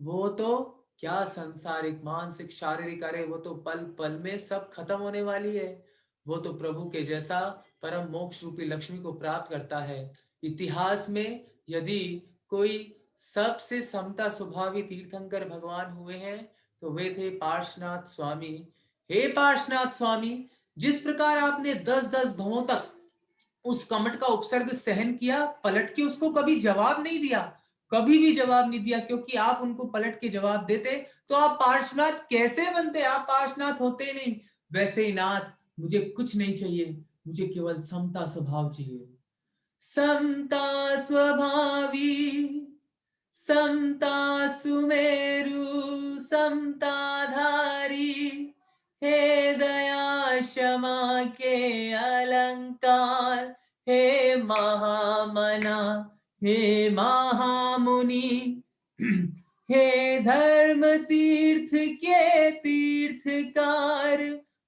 वो तो क्या सांसारिक मानसिक शारीरिक, अरे वो तो पल पल में सब खत्म होने वाली है, वो तो प्रभु के जैसा परम मोक्ष रूपी लक्ष्मी को प्राप्त करता है। इतिहास में यदि कोई सबसे समता स्वभावी तीर्थंकर भगवान हुए हैं तो वे थे पार्श्वनाथ स्वामी। हे पार्श्वनाथ स्वामी, जिस प्रकार आपने 10-10 भवों तक उस कमट का उपसर्ग सहन किया, पलट के उसको कभी जवाब नहीं दिया, कभी भी जवाब नहीं दिया, क्योंकि आप उनको पलट के जवाब देते तो आप पार्श्वनाथ कैसे बनते, आप पार्श्वनाथ होते नहीं। वैसे ही नाथ, मुझे कुछ नहीं चाहिए, मुझे केवल समता स्वभाव चाहिए। समता स्वभावी, समता सुमेरु, समता धारी, हे दया क्षमा के अलंकार, हे महामना, हे महामुनि, हे धर्म तीर्थ के तीर्थकार,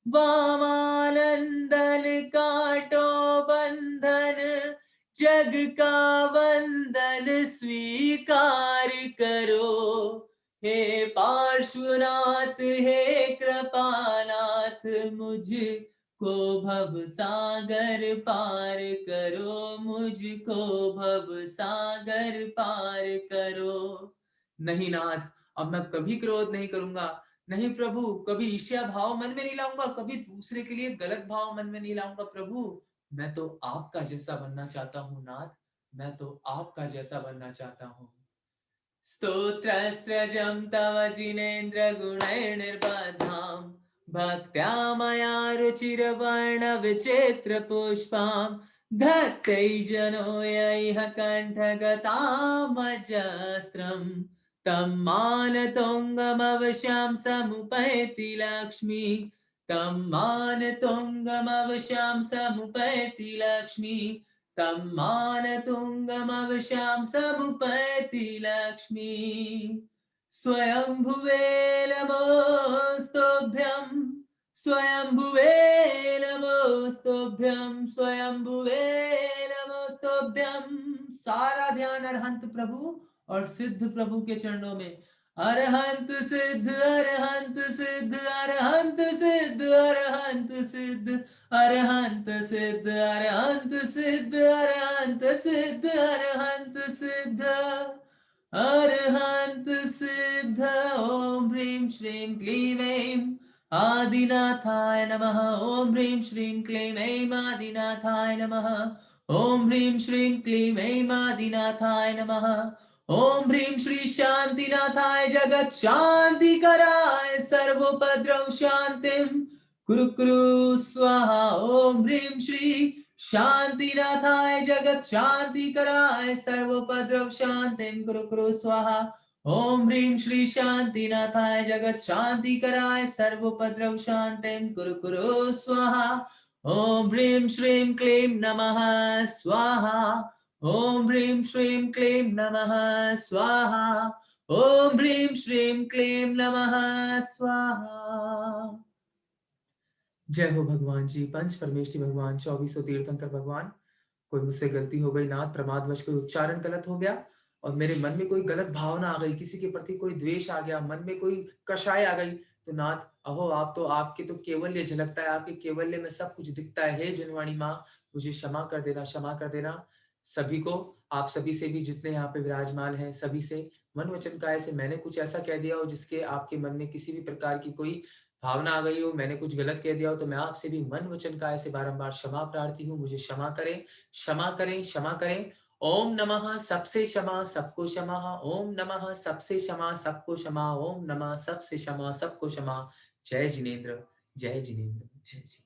वामानंदन काटो बंधन, जग का वंदन स्वीकार करो। हे पार्श्वनाथ हे कृपानाथ, मुझको भव सागर पार करो, मुझको भव सागर पार करो। नहीं नाथ, अब मैं कभी क्रोध नहीं करूंगा। नहीं प्रभु, कभी ईर्ष्या भाव मन में नहीं लाऊंगा, कभी दूसरे के लिए गलत भाव मन में नहीं लाऊंगा। प्रभु, मैं तो आपका जैसा बनना चाहता हूँ नाथ, मैं तो आपका जैसा बनना चाहता हूँ। स्तोत्रस्त्रजं तव जिनेन्द्र गुणैर्निर्बधां, भक्त्या मया रुचिरवर्ण विचित्र पुष्पां, धत्तै जनो यैह कण्ठगतामजस्त्रम्, तं मानतुङ्गमवश्यं समुपैति लक्ष्मी, तं मानतुङ्गमवश्यं समुपैति लक्ष्मी, तं मानतुङ्गमवश्यं समुपैति लक्ष्मी। स्वयंभुवे नमोस्तुभ्यं, स्वयंभुवे नमोस्तुभ्यं, स्वयंभुवे नमोस्तुभ्यं। सारा ध्यान अरहंत प्रभु और सिद्ध प्रभु के चरणों में। अरहंत सिद्ध, अरहंत सिद्ध, अरहंत सिद्ध, अरहंत सिद्ध, अरहंत सिद्ध, अरहंत सिद्ध, अरहंत सिद्ध, अरहंत सिद्ध, अरहंत सिद्ध। ओम ह्रीं श्रीं क्लीं ऐं आदिनाथाय नमः। ओम ह्रीं श्रीं क्लीं ऐं आदिनाथाय नमः। ओम ह्रीं श्रीं क्लीं ऐं आदिनाथाय नमः। ओम ह्रीं श्री शांतिनाथाय जगत शांति कराय सर्वोपद्रव शांतिं कुरु कुरु स्वाहा। ओम ह्रीं श्री शांतिनाथाय जगत शांति कराय सर्वोपद्रव शांतिं कुरु कुरु स्वाहा। ओम ह्रीं श्री शांतिनाथाय जगत शांति कराय सर्वोपद्रव शांतिं कुरु कुरु स्वाहा। ओम ह्रीं श्रीं क्लीं नमः स्वाहा। ओम ह्रीं श्रीं क्लीं नमः स्वाहा। ओम ह्रीं श्रीं क्लीं नमः स्वाहा। जय हो भगवान जी, पंच परमेष्ठी भगवान, 24 तीर्थंकर भगवान। कोई मुझसे गलती हो गई नाथ, प्रमादवश कोई उच्चारण गलत हो गया और मेरे मन में कोई गलत भावना आ गई, किसी के प्रति कोई द्वेष आ गया, मन में कोई कषाय आ गई, तो नाथ अहो आप तो, आपके तो केवल्य झलकता है, आपके केवल्य में सब कुछ दिखता है। हे जनवाणी माँ, मुझे क्षमा कर देना, क्षमा कर देना। सभी को, आप सभी से भी, जितने यहाँ पे विराजमान हैं, सभी से मन वचन काया से मैंने कुछ ऐसा कह दिया हो जिसके आपके मन में किसी भी प्रकार की कोई भावना आ गई हो, मैंने कुछ गलत कह दिया हो, तो मैं आपसे भी मन वचन काया से बारंबार क्षमा प्रार्थी हूँ। मुझे क्षमा करें, क्षमा करें, क्षमा करें। ओम नमः सबसे क्षमा सबको क्षमा। ओम नमः सबसे क्षमा सबको क्षमा। ओम नमः सबसे क्षमा सबको क्षमा। जय जिनेन्द्र, जय जिनेन्द्र, जय जी।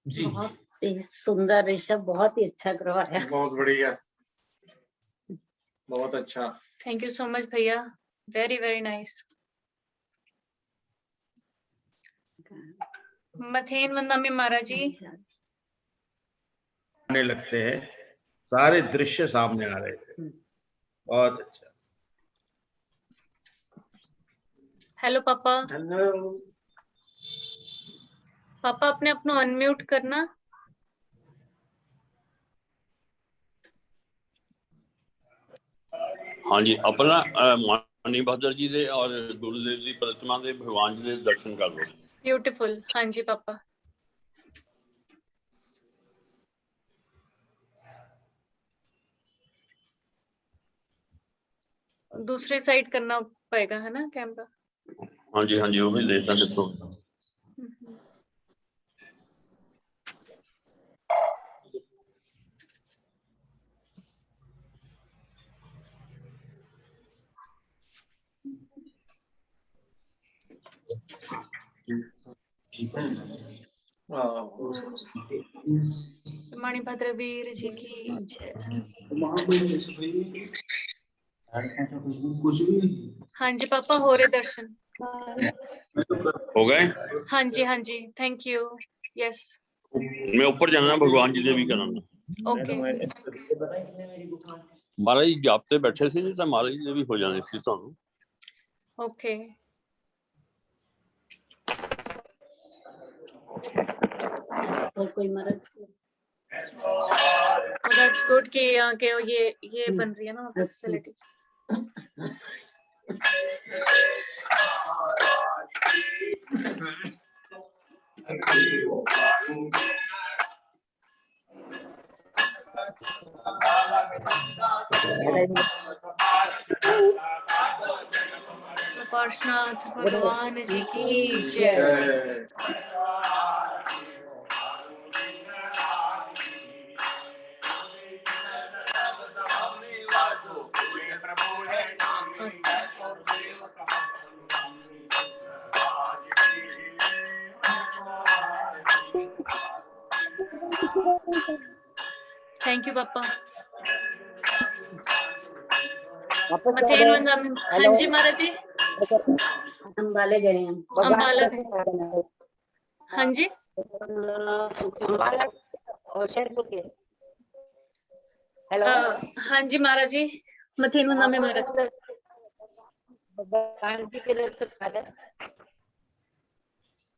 जी बहुत ही सुंदर ऋषभ, बहुत ही अच्छा करवाया। बहुत बढ़िया, बहुत अच्छा। थैंक यू सो मच भैया, वेरी वेरी नाइस। मथेन वंदना महाराज जी आने लगते हैं, सारे दृश्य सामने आ रहे थे, बहुत अच्छा। हेलो पापा। हेलो पापा, अपने अपनो अनम्यूट करना। हाँ जी, अपना मानी बहादुर जी दे और गुरुदेव जी प्रतिमा दे भगवान जी दे दर्शन कर लो। ब्यूटीफुल, हाँ जी पापा। दूसरे साइड करना पड़ेगा, है ना कैमरा? हाँ जी, हाँ जी, वो भी देखना कितों। मणिभद्र वीर जी की जय। हाँ जी पापा, हो रहे दर्शन। हो गए? हाँ जी, हाँ जी, थैंक यू। यस, मैं ऊपर जाना भगवान जी से भी कराना। ओके। महाराज जी जापते बैठे सी नहीं तो महाराज जी भी हो जाने सी ਤੁਹਾਨੂੰ। ओके, और कोई महाराज? दैट्स गुड कि यहाँ के ये बन रही है ना अच्छा। फैसिलिटी। पार्श्वनाथ भगवान जी की जय। थैंक यू पापा। मथेन वंदना में। हाँ जी महाराज जी। अंबाले गए हैं। अंबाला गए। हाँ जी। हेलो। हाँ जी महाराज जी। मथेन वंदना में महाराज। भगवान जी के दर्शन करें।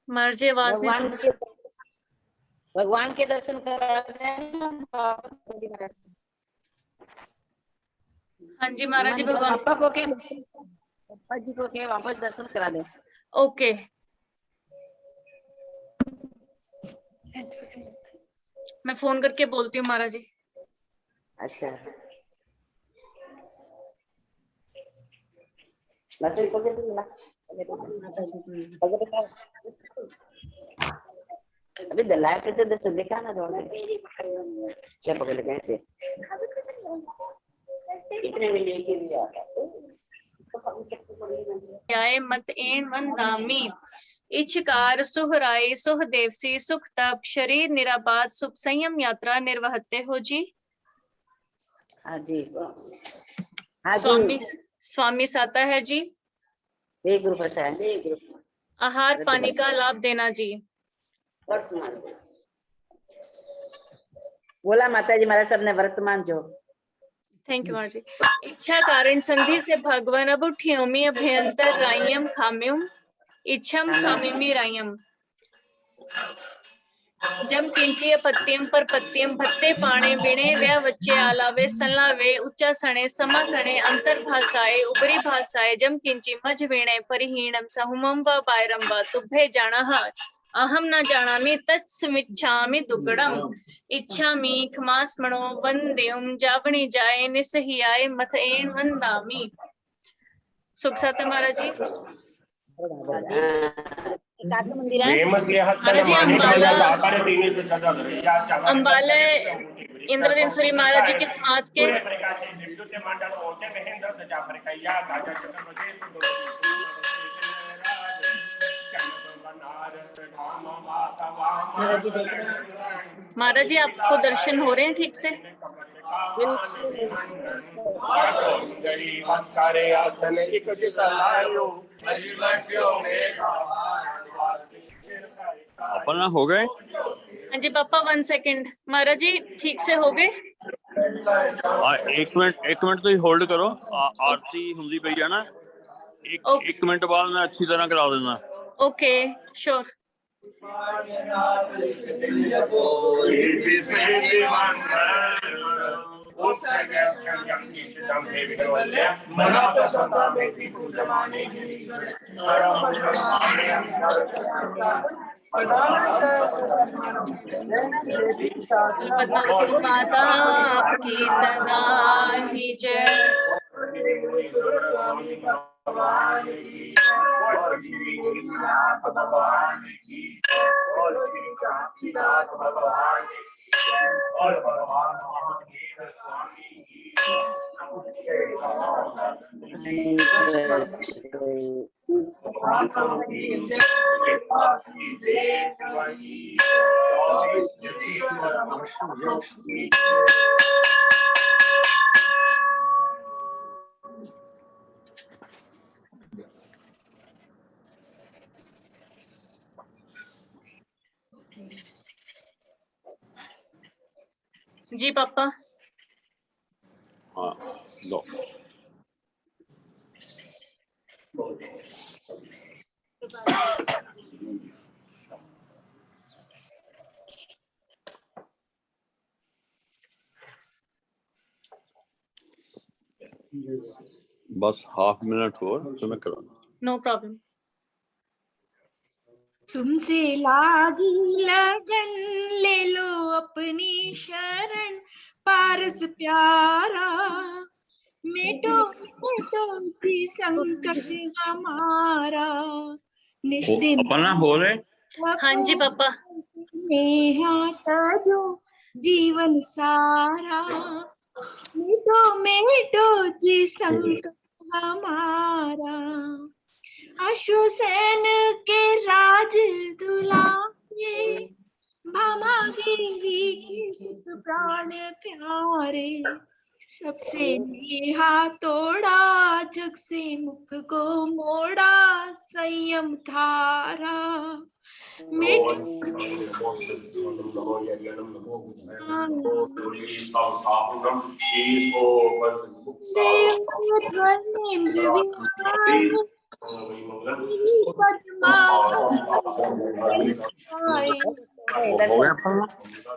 महाराज जी आवाज नहीं समझ। भगवान के दर्शन कराते हैं। हाँ जी महाराज जी भगवान। पापा जी को के वापस दर्शन करा दे। ओके। मैं फोन करके बोलती हूँ महाराज जी। अच्छा। अभी दलाल के तो दर्शन देखा ना जो क्या पकड़ कैसे इतने में लेके भी आ आए मत एन वंदामी इच्छकार सुहराई सुख देवसी सुख तप शरीर निराबाद सुख संयम यात्रा निर्वहते हो जी। हाँ जी। हाँ स्वामी जी। स्वामी साता है जी। एक ग्रुप है। आहार पानी का लाभ देना जी। बोला माता जी महाराज सबने वर्तमान जो। थैंक यू महाराज जी। इच्छा कारण संधि से भगवान अब उठियोमी अभ्यंतर रायम खाम्युम इच्छम खामिमी रायम जम किंचिय पत्यम पर पत्यम भत्ते पाणे बिणे व्या वच्चे आलावे संलावे उच्चा सणे समा सणे अंतर भाषाए उपरी भाषाए जम किंचि मज वीणे परिहीणम सहुमम व बायरम व तुभ्ये जानाह अहम न जानामि तत्समिच्छामि दुग्गड़म इच्छामि खमास्मणो वंदेयम जावणी जाए निसहियाय मथ एन वंदामि। सुख साता महाराज जी। महाराज जी अंबाला इंद्रदेवसुरी महाराज जी के समाज के महाराज जी आपको दर्शन हो रहे हैं ठीक से? अपना हो गए। हाँ जी पापा 1 सेकंड। महाराज जी ठीक से हो गए? एक मिनट तो ही होल्ड करो। आरती हुंदी पई है ना। एक मिनट बाद मैं अच्छी तरह करा देना। Okay sure. पद्मावती माता आपकी सदा ही जय। भगवान की और श्री नाथ भगवान की और श्री शांतिनाथ भगवान की और भगवान महावीर स्वामी की जी पापा। हाँ लो। बस हाफ मिनट हो तो मैं करा। No problem. तुमसे लागी लगन ले लो अपनी शरण पारस प्यारा, मेटो मेटो जी संकट हमारा, निष्दिन अपना बोले। हाँ जी पापा। नेहा तजो जीवन सारा, मेटो मेटो जी संकट हमारा, अश्वसेन के राज दुलारे, भामा देवी के सुत प्राण प्यारे, सबसे नेहा तोड़ा जग से मुख को मोड़ा संयम धारा,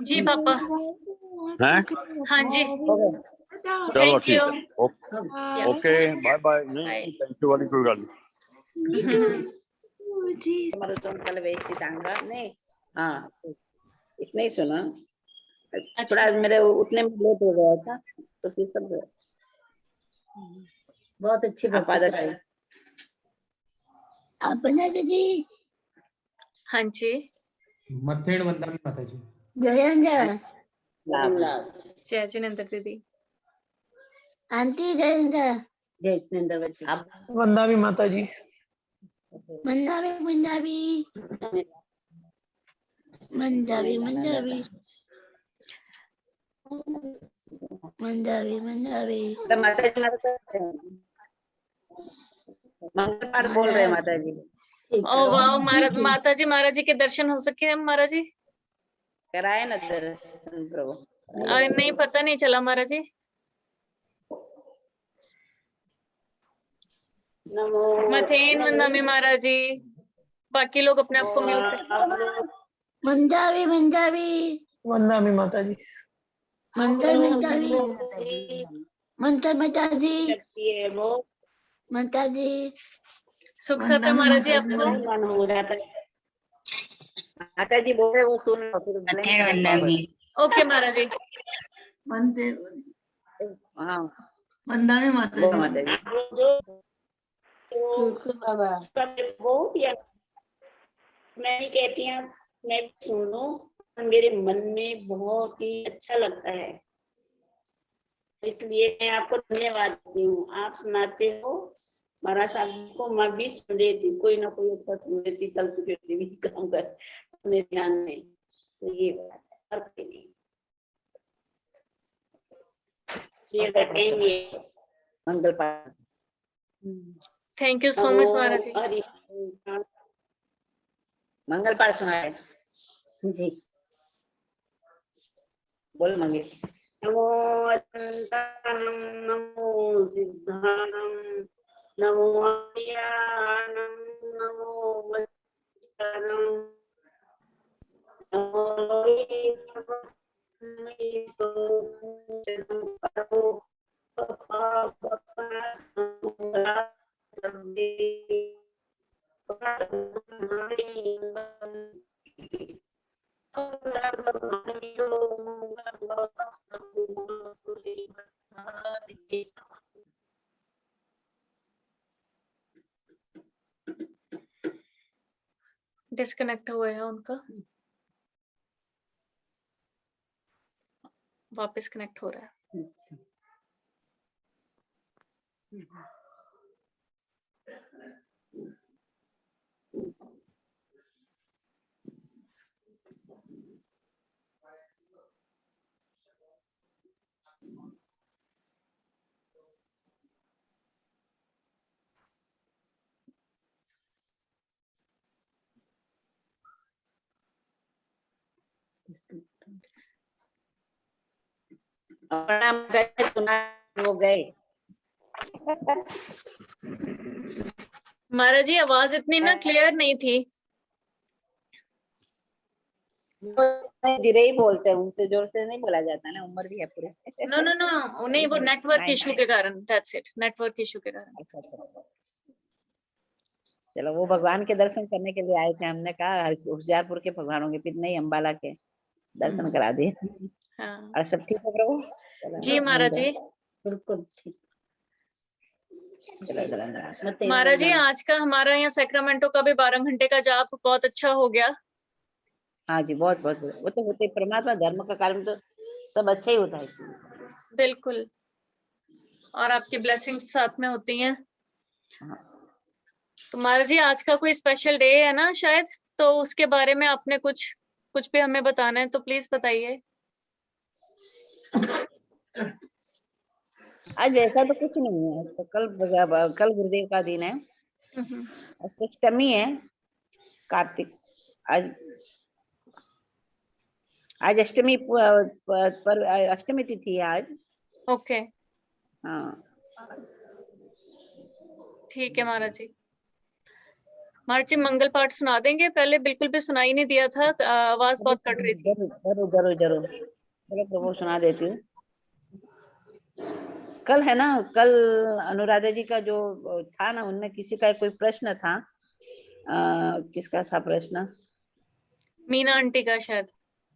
जी पापा। हैं? हाँ जी। चलो थैंक यू। ठीक। Okay bye bye. नहीं थैंक यू वाली कोई गल कल बेचती तांगा नहीं। हाँ इतना ही सुना। अच्छा। थोड़ा मेरे उठने में लेट हो गया था तो फिर सब बहुत अच्छी आदत है। आप बना दीदी। हाँ जी। मथेड़ वंदना माता जी। जय जय जिनेंद्र दीदी। आंटी जय जिनेंद्र बच्चे। आप वंदना माता जी। मंदावी मंदावी मंदावी मंदावी मंदावी मंदावी माता जी मंगल पाठ बोल रहे हैं माता जी। ओ वाह माता जी महाराज जी के दर्शन हो सके हम महाराज जी? कराए ना दर्शन प्रभु। नहीं पता नहीं चला महाराज जी। मथेन वंदामी महाराज जी। बाकी लोग अपने आप को म्यूट कर। मंदावी मंदावी वंदना माता जी। मंदावी मंदावी मंत्र माता जी। माता जी सुख सता महाराज जी आपको। माता जी बोले वो सुन ओके महाराज जी। हाँ वंदना माता जी। बाबा बहुत मैं भी कहती हूँ मैं सुनूं मेरे मन में बहुत ही अच्छा लगता है, इसलिए मैं आपको धन्यवाद देती हूँ। आप सुनाते हो महाराज साहब को मैं भी सुन लेती, कोई ना कोई अच्छा सुन लेती, चलती फिरती भी काम कर अपने ध्यान में। तो ये बात है मंगल पाठ। थैंक यू सो मच महाराज जी। मंगल पाठ सुनाए जी। बोल मंगे। नमो अनंतानम नमो सिद्धानम नमो आर्यानम नमो वचनम नमो डिस्कनेक्ट हुआ है उनका, वापस कनेक्ट हो रहा है। सुना हो गए। महाराज जी आवाज इतनी ना क्लियर नहीं थी। धीरे ही बोलते हैं, उनसे जोर से नहीं बोला जाता ना, उम्र भी है पूरे। नो नो नो, नहीं वो नेटवर्क इशू के कारण, दैट्स इट, नेटवर्क इशू के कारण। चलो, वो भगवान के दर्शन करने के लिए आए थे, हमने कहा होशियारपुर के भगवानों के पित नहीं, अम्बाला के दर्शन करा दिए। हाँ और सब ठीक है प्रभु? चलो, जी महाराज जी। बिल्कुल ठीक। चलो धन्यवाद महाराज जी, आज का हमारा यहाँ सैक्रामेंटो का भी 12 घंटे का जाप बहुत अच्छा हो गया। हाँ जी, बहुत बहुत वो तो होते, परमात्मा धर्म का कारण तो सब अच्छा ही होता है। बिल्कुल, और आपकी ब्लेसिंग्स साथ में होती हैं। तो महाराज जी, आज का कोई स्पेशल डे है ना शायद, तो उसके बारे में आपने कुछ भी हमें बताना है तो प्लीज बताइए। आज ऐसा तो कुछ नहीं है, तो कल गुरुदेव का दिन है, अष्टमी है, कार्तिक। आज अष्टमी पर अष्टमी तिथि है आज। ओके, हाँ ठीक है महाराज जी। महाराज जी, मंगल पाठ सुना देंगे? पहले बिल्कुल भी सुनाई नहीं दिया था, आवाज बहुत कट रही थी। जरूर जरूर जरूर, चलो प्रभु सुना देती हूँ। कल है ना, कल अनुराधा जी का जो था ना, उनमें किसी का कोई प्रश्न था, किसका था प्रश्न? मीना आंटी का शायद।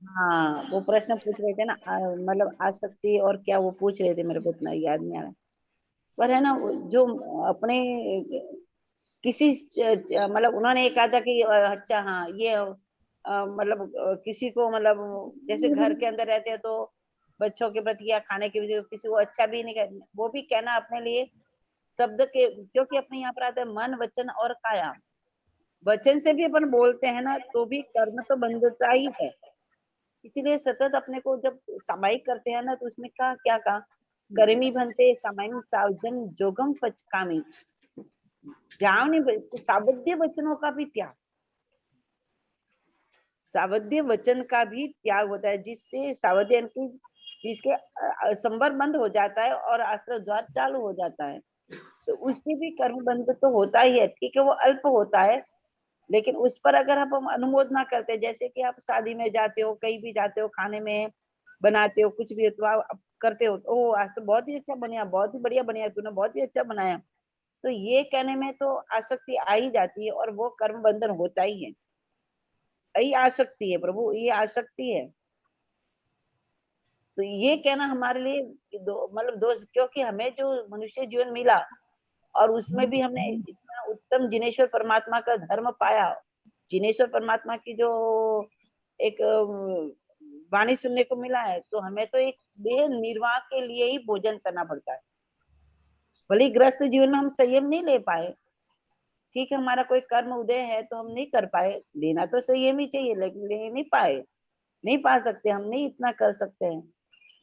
हाँ, वो प्रश्न पूछ रहे थे ना, मतलब आसक्ति और क्या वो पूछ रहे थे, मेरे को इतना याद नहीं आ रहा। पर है ना, जो अपने किसी मतलब उन्होंने एक कहा था कि अच्छा हाँ, ये मतलब किसी को, मतलब जैसे घर के अंदर रहते हैं तो बच्चों के प्रति या खाने के प्रति किसी को अच्छा भी नहीं कहना, वो भी कहना अपने लिए शब्द के, क्योंकि अपने यहाँ पर आता है मन, वचन और काया। वचन से भी अपन बोलते हैं ना, तो भी कर्म तो बंधता ही है। इसीलिए सतत अपने को जब सामायिक करते हैं ना, तो उसमें क्या कहा, कर्मी बनते सामायिक सावजन जोगम पचकामी, सावध्य वचनों का भी त्याग, सावध्य वचन का भी त्याग होता है, जिससे सावध्य जिसके संबर बंद हो जाता है और आश्रय द्वार चालू हो जाता है, तो उसके भी कर्म बंध तो होता ही है। ठीक है, वो अल्प होता है, लेकिन उस पर अगर हम अनुमोद ना करते, जैसे कि आप शादी में जाते हो, कहीं भी जाते हो, खाने में बनाते हो, कुछ भी तो आप करते हो, ओ आज तो बहुत ही अच्छा बनिया, बहुत ही बढ़िया बनिया, तूने बहुत ही अच्छा बनाया, तो ये कहने में तो आसक्ति आ ही जाती है, और वो कर्म बंधन होता ही है। यही आसक्ति है प्रभु, ये आसक्ति है। तो ये कहना हमारे लिए मतलब दोष, क्योंकि हमें जो मनुष्य जीवन मिला और उसमें भी हमने इतना उत्तम जिनेश्वर परमात्मा का धर्म पाया, जिनेश्वर परमात्मा की जो एक वाणी सुनने को मिला है, तो हमें तो एक देह निर्वाह के लिए ही भोजन करना पड़ता है। भले ग्रस्त जीवन में हम संयम नहीं ले पाए, ठीक है, हमारा कोई कर्म उदय है तो हम नहीं कर पाए, लेना तो संयम ही चाहिए, लेकिन ले नहीं पाए, नहीं पा सकते, हम नहीं इतना कर सकते हैं,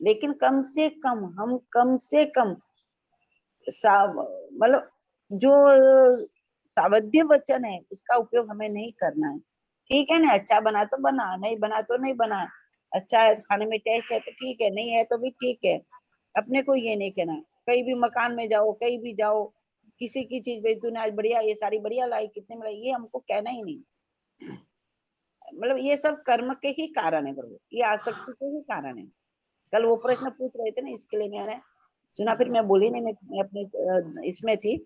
लेकिन कम से कम हम कम से कम मतलब जो सावध्य वचन है उसका उपयोग हमें नहीं करना है। ठीक है ना, अच्छा बना तो बना, नहीं बना तो नहीं बना, अच्छा है खाने में टेस्ट है तो ठीक है, नहीं है तो भी ठीक है। अपने को ये नहीं कहना, कहीं भी मकान में जाओ, कहीं भी जाओ, किसी की चीज भाई तूने आज बढ़िया, ये साड़ी बढ़िया लाई, कितने में लाई, ये हमको कहना ही नहीं। मतलब ये सब कर्म के ही कारण है प्रभु, ये आसक्ति के ही कारण है। कल वो प्रश्न पूछ रहे थे ना, इसके लिए मैंने सुना, फिर मैं बोली नहीं, मैं अपने इसमें थी।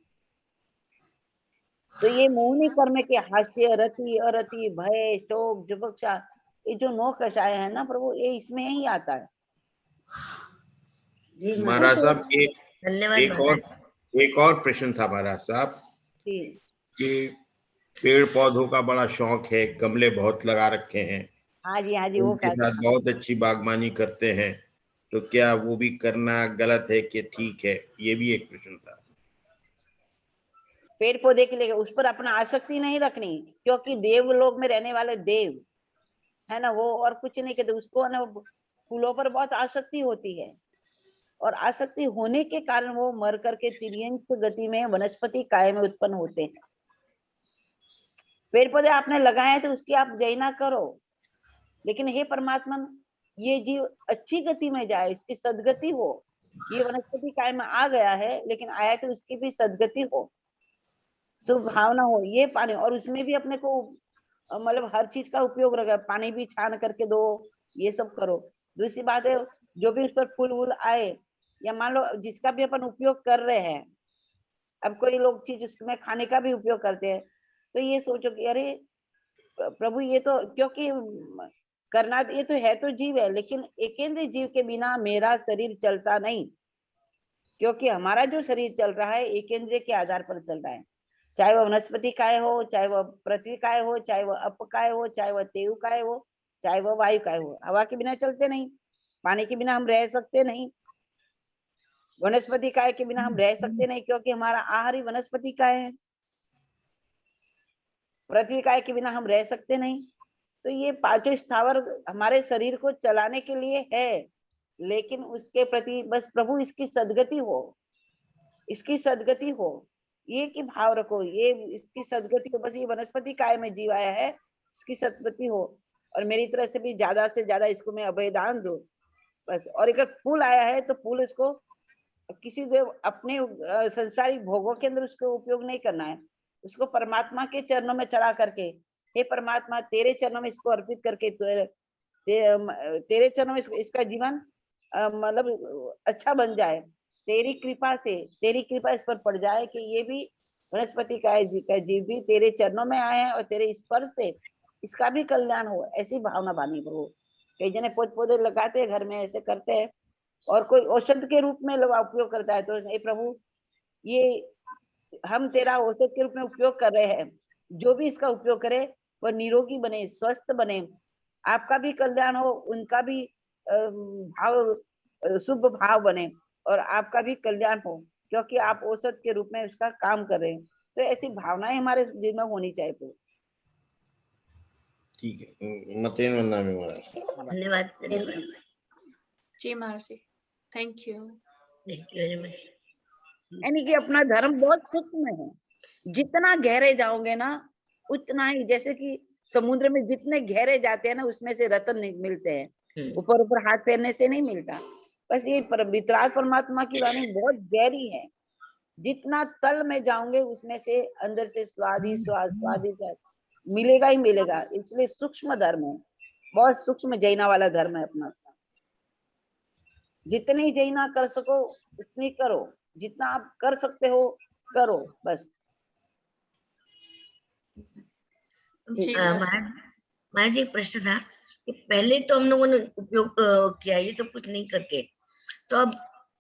तो ये मोहनी कर्म के हास्य, रति, अरति, भय, शोक, जुभुक्षा, ये जो 9 कषाय है ना प्रभु, ये इसमें ही आता है। महाराज साहब, एक और प्रश्न था महाराज साहब, कि पेड़ पौधों का बड़ा शौक है, गमले बहुत लगा रखे हैं, हाँ जी, हाँ जी, वो उनके साथ बहुत अच्छी बागवानी करते हैं, तो क्या वो भी करना गलत है कि ठीक है? ये भी एक प्रश्न था। पेड़ पौधे के लिए उस पर अपना आसक्ति नहीं रखनी, क्योंकि देवलोक में रहने वाले देव है ना, वो और कुछ नहीं कहते, उसको ना फूलों पर बहुत आसक्ति होती है, और आसक्ति होने के कारण वो मर करके तिर्यंत गति में वनस्पति काय में उत्पन्न होते हैं। पेड़ पौधे आपने लगाए तो उसकी आप जय ना करो, लेकिन हे परमात्मा, ये जीव अच्छी गति में जाए, इसकी सदगति हो, ये वनस्पति काय में आ गया है, लेकिन आया तो उसकी भी सदगति हो, शुभ भावना हो, ये पाने, और उसमें भी अपने को मतलब हर चीज का उपयोग रखा, पानी भी छान करके दो, ये सब करो। दूसरी बात है, जो भी उस पर फूल वूल आए, या मान लो जिसका भी अपन उपयोग कर रहे हैं, अब कोई लोग चीज उसमें खाने का भी उपयोग करते हैं, तो ये सोचो कि अरे प्रभु ये तो, क्योंकि करना ये तो है, तो जीव है, लेकिन एकेंद्रीय जीव के बिना मेरा शरीर चलता नहीं, क्योंकि हमारा जो शरीर चल रहा है एकेंद्रीय के आधार पर चल रहा है। चाहे वह वनस्पति काय हो, चाहे वह पृथ्वी काय हो, चाहे वह अप काय हो, चाहे वह तेयु काय हो, चाहे वह वायु काय हो। हवा के बिना चलते नहीं, पानी के बिना हम रह सकते नहीं, वनस्पति काय के बिना हम रह सकते नहीं, क्योंकि हमारा आहार ही वनस्पति काय है। पृथ्वी काय के बिना हम रह सकते नहीं। तो ये पांचों स्थावर हमारे शरीर को चलाने के लिए है, लेकिन उसके प्रति बस प्रभु इसकी सदगति हो, इसकी सदगति हो, ये की भाव रखो, ये इसकी सदगति हो। बस ये वनस्पति काय में जीव आया है, इसकी सदगति हो, और मेरी तरह से भी ज्यादा से ज्यादा इसको मैं अभयदान दो बस। और अगर फूल आया है तो फूल उसको किसी अपने संसारिक भोगों के अंदर उसको उपयोग नहीं करना है, उसको परमात्मा के चरणों में चढ़ा करके, हे परमात्मा तेरे चरणों में इसको अर्पित करके, तेरे चरणों में इसका जीवन मतलब अच्छा बन जाए, तेरी कृपा से, तेरी कृपा इस पर पड़ जाए कि ये भी वनस्पति का जीव भी तेरे चरणों में आए हैं और तेरे स्पर्श से इसका भी कल्याण हो, ऐसी भावना बानी प्रभु। कई जने पौधे लगाते हैं घर में, ऐसे करते हैं, और कोई औषध के रूप में लोग उपयोग करता है, तो हे प्रभु ये हम तेरा औषध के रूप में उपयोग कर रहे हैं, जो भी इसका उपयोग करे वह निरोगी बने, स्वस्थ बने, आपका भी कल्याण हो, उनका भी भाव शुभ भाव बने, और आपका भी कल्याण हो, क्योंकि आप औषध के रूप में उसका काम कर रहे हैं। तो ऐसी भावनाएं हमारे जीवन में होनी चाहिए प्रभु। ठीक है, मतेन वंदना में महाराज। धन्यवाद जी महाराज ji, thank you very much. यानी कि अपना धर्म बहुत सूक्ष्म है, जितना गहरे जाओगे ना उतना ही, जैसे कि समुद्र में जितने गहरे जाते हैं ना उसमें से रत्न मिलते हैं, ऊपर ऊपर हाथ फेरने से नहीं मिलता। बस ये वितराग परमात्मा की वाणी बहुत गहरी है, जितना तल में जाओगे उसमें से अंदर से स्वाद ही स्वाद, स्वाद ही स्वाद मिलेगा ही मिलेगा। इसलिए सूक्ष्म धर्म है, बहुत सूक्ष्म जैना वाला धर्म है अपना। जितनी जैना कर सको उतनी करो, जितना आप कर सकते हो करो बस। महाराज जी, एक प्रश्न था कि पहले तो हम लोगों ने उपयोग किया ये सब कुछ नहीं करके, तो अब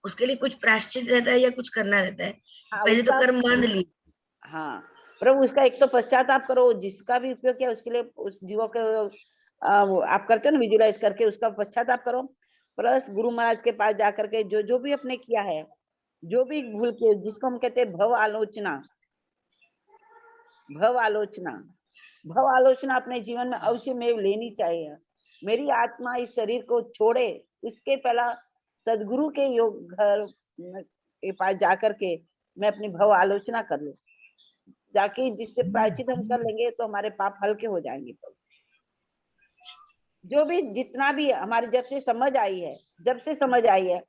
उसके लिए कुछ प्रायश्चित रहता है या कुछ करना रहता है? पहले तो कर्म बांध ली। हाँ प्रभु, उसका एक तो पश्चाताप करो, जिसका भी उपयोग किया उसके लिए, उस जीवों के आप करते हो ना विजुलाइज करके, उसका पश्चाताप करो। प्लस गुरु महाराज के पास जाकर के जो भी आपने किया है, जो भी भूल किए, जिसको हम कहते हैं भव आलोचना, भव आलोचना, भव आलोचना अपने जीवन में अवश्य में लेनी चाहिए। मेरी आत्मा इस शरीर को छोड़े उसके पहला सदगुरु के योग घर के पास जाकर के मैं अपनी भव आलोचना कर लूं, जाके जिससे प्रायश्चित हम कर लेंगे तो हमारे पाप हल्के हो जाएंगे। जो भी जितना भी हमारी जब से समझ आई है,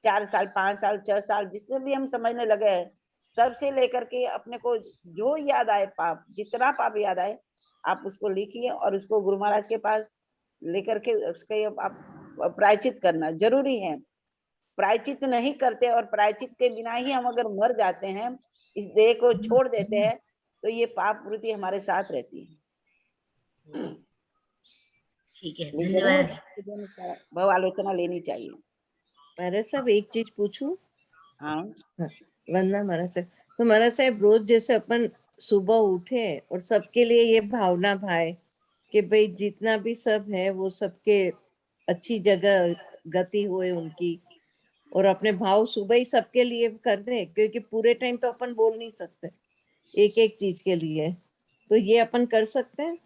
4 साल 5 साल 6 साल जिससे भी हम समझने लगे हैं, तब से लेकर के अपने को जो याद आए पाप, जितना पाप याद आए आप उसको लिखिए और उसको गुरु महाराज के पास लेकर के उसके आप प्रायश्चित करना जरूरी है। प्रायश्चित नहीं करते और प्रायश्चित के बिना ही हम अगर मर जाते हैं, इस देह को छोड़ देते हैं, तो ये पाप वृत्ति हमारे साथ रहती है। ठीक है, धन्यवाद। भव आलोचना लेनी चाहिए। महाराज साहब एक चीज पूछूं? हाँ वंदना महाराज साहब। तो महाराज साहब रोज जैसे अपन सुबह उठे और सबके लिए ये भावना भाए कि भाई जितना भी सब है वो सबके अच्छी जगह गति हुए उनकी, और अपने भाव सुबह ही सबके लिए कर दे, क्योंकि पूरे टाइम तो अपन बोल नहीं सकते एक एक चीज के लिए, तो ये अपन कर सकते हैं।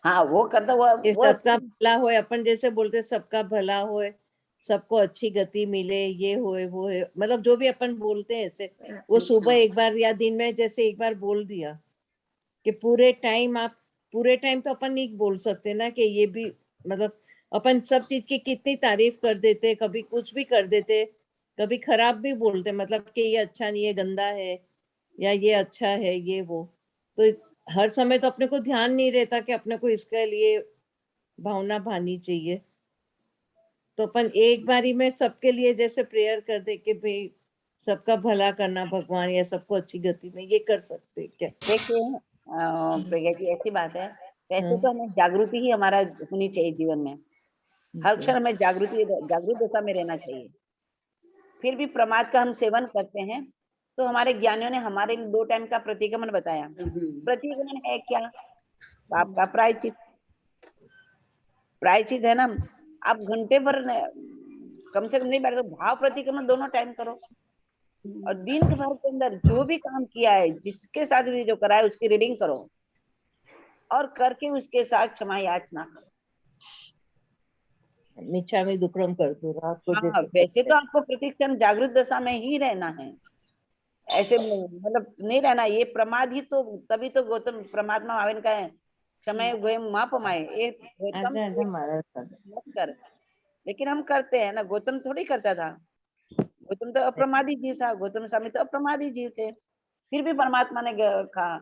हाँ वो करता वो सबका भला होए, अपन जैसे बोलते सबका भला होए, सबको अच्छी गति मिले, ये होए वो है, मतलब जो भी अपन बोलते हैं ऐसे, वो सुबह एक बार या दिन में जैसे एक बार बोल दिया कि पूरे टाइम तो अपन नहीं बोल सकते ना, कि ये भी मतलब अपन सब चीज की कितनी तारीफ कर देते, कभी कुछ भी कर देते, कभी खराब भी बोलते, मतलब कि ये अच्छा नहीं है, गंदा है, या ये अच्छा है, ये वो, तो हर समय तो अपने को ध्यान नहीं रहता कि अपने को इसके लिए भावना भानी चाहिए, तो अपन एक बारी में सबके लिए जैसे प्रेयर कर दे कि भाई सबका भला करना भगवान, या सबको अच्छी गति में, ये कर सकते हैं क्या? देखिए प्रज्ञा जी, ऐसी बात है, वैसे हाँ। तो हमें जागृति ही हमारा होनी चाहिए जीवन में, हर जी। क्षण हमें जागृत दशा में रहना चाहिए। फिर भी प्रमाद का हम सेवन करते हैं, तो हमारे ज्ञानियों ने हमारे लिए 2 टाइम का प्रतिक्रमण बताया। प्रतिक्रमण है क्या? पाप का प्रायश्चित। प्रायश्चित है ना, आप घंटे भर कम से कम नहीं बैठो, भाव प्रतिक्रमण दोनों टाइम करो, और दिन भर के अंदर जो भी काम किया है, जिसके साथ भी जो करा है, उसकी रीडिंग करो, और करके उसके साथ क्षमा याचना करो। मिच्छा में दुक्रम कर दो रात को हाँ, जैसे वैसे तो आपको प्रतिक्षण जागृत दशा में ही रहना है, ऐसे मतलब नहीं रहना। ये प्रमाद ही तो, तभी तो गौतम परमात्मा आवेन का है, क्षमा गोयम माप माए, ये गौतम आजा आजा महाराज मत कर, लेकिन हम करते हैं ना। गौतम थोड़ी करता था, गौतम तो अप्रमादी जीव था, गौतम स्वामी तो अप्रमादी जीव थे, फिर भी परमात्मा ने कहा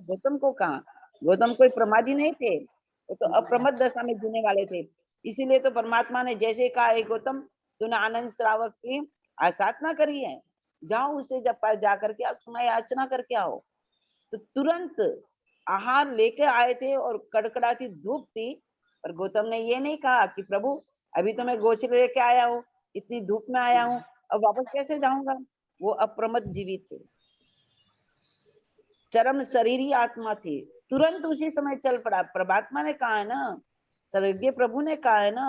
गौतम को कहा, गौतम कोई प्रमादी नहीं थे, वो तो अप्रमद दशा में जीने वाले थे। इसीलिए तो परमात्मा ने जैसे कहा, हे गौतम तूने आनंद श्रावक की आसाधना करी है, जाओ उसे जब जा करके आप क्षमा याचना करके आओ। तो तुरंत आहार लेके आए थे और कड़कड़ाती धूप थी, पर गौतम ने ये नहीं कहा कि प्रभु अभी तो मैं गोचर लेके आया हूँ, इतनी धूप में आया हूँ, अब वापस कैसे जाऊंगा। वो अप्रमद जीवी थे, चरम शरीरी आत्मा थी, तुरंत उसी समय चल पड़ा। परमात्मा ने कहा है ना, सर्वज्ञ प्रभु ने कहा है ना,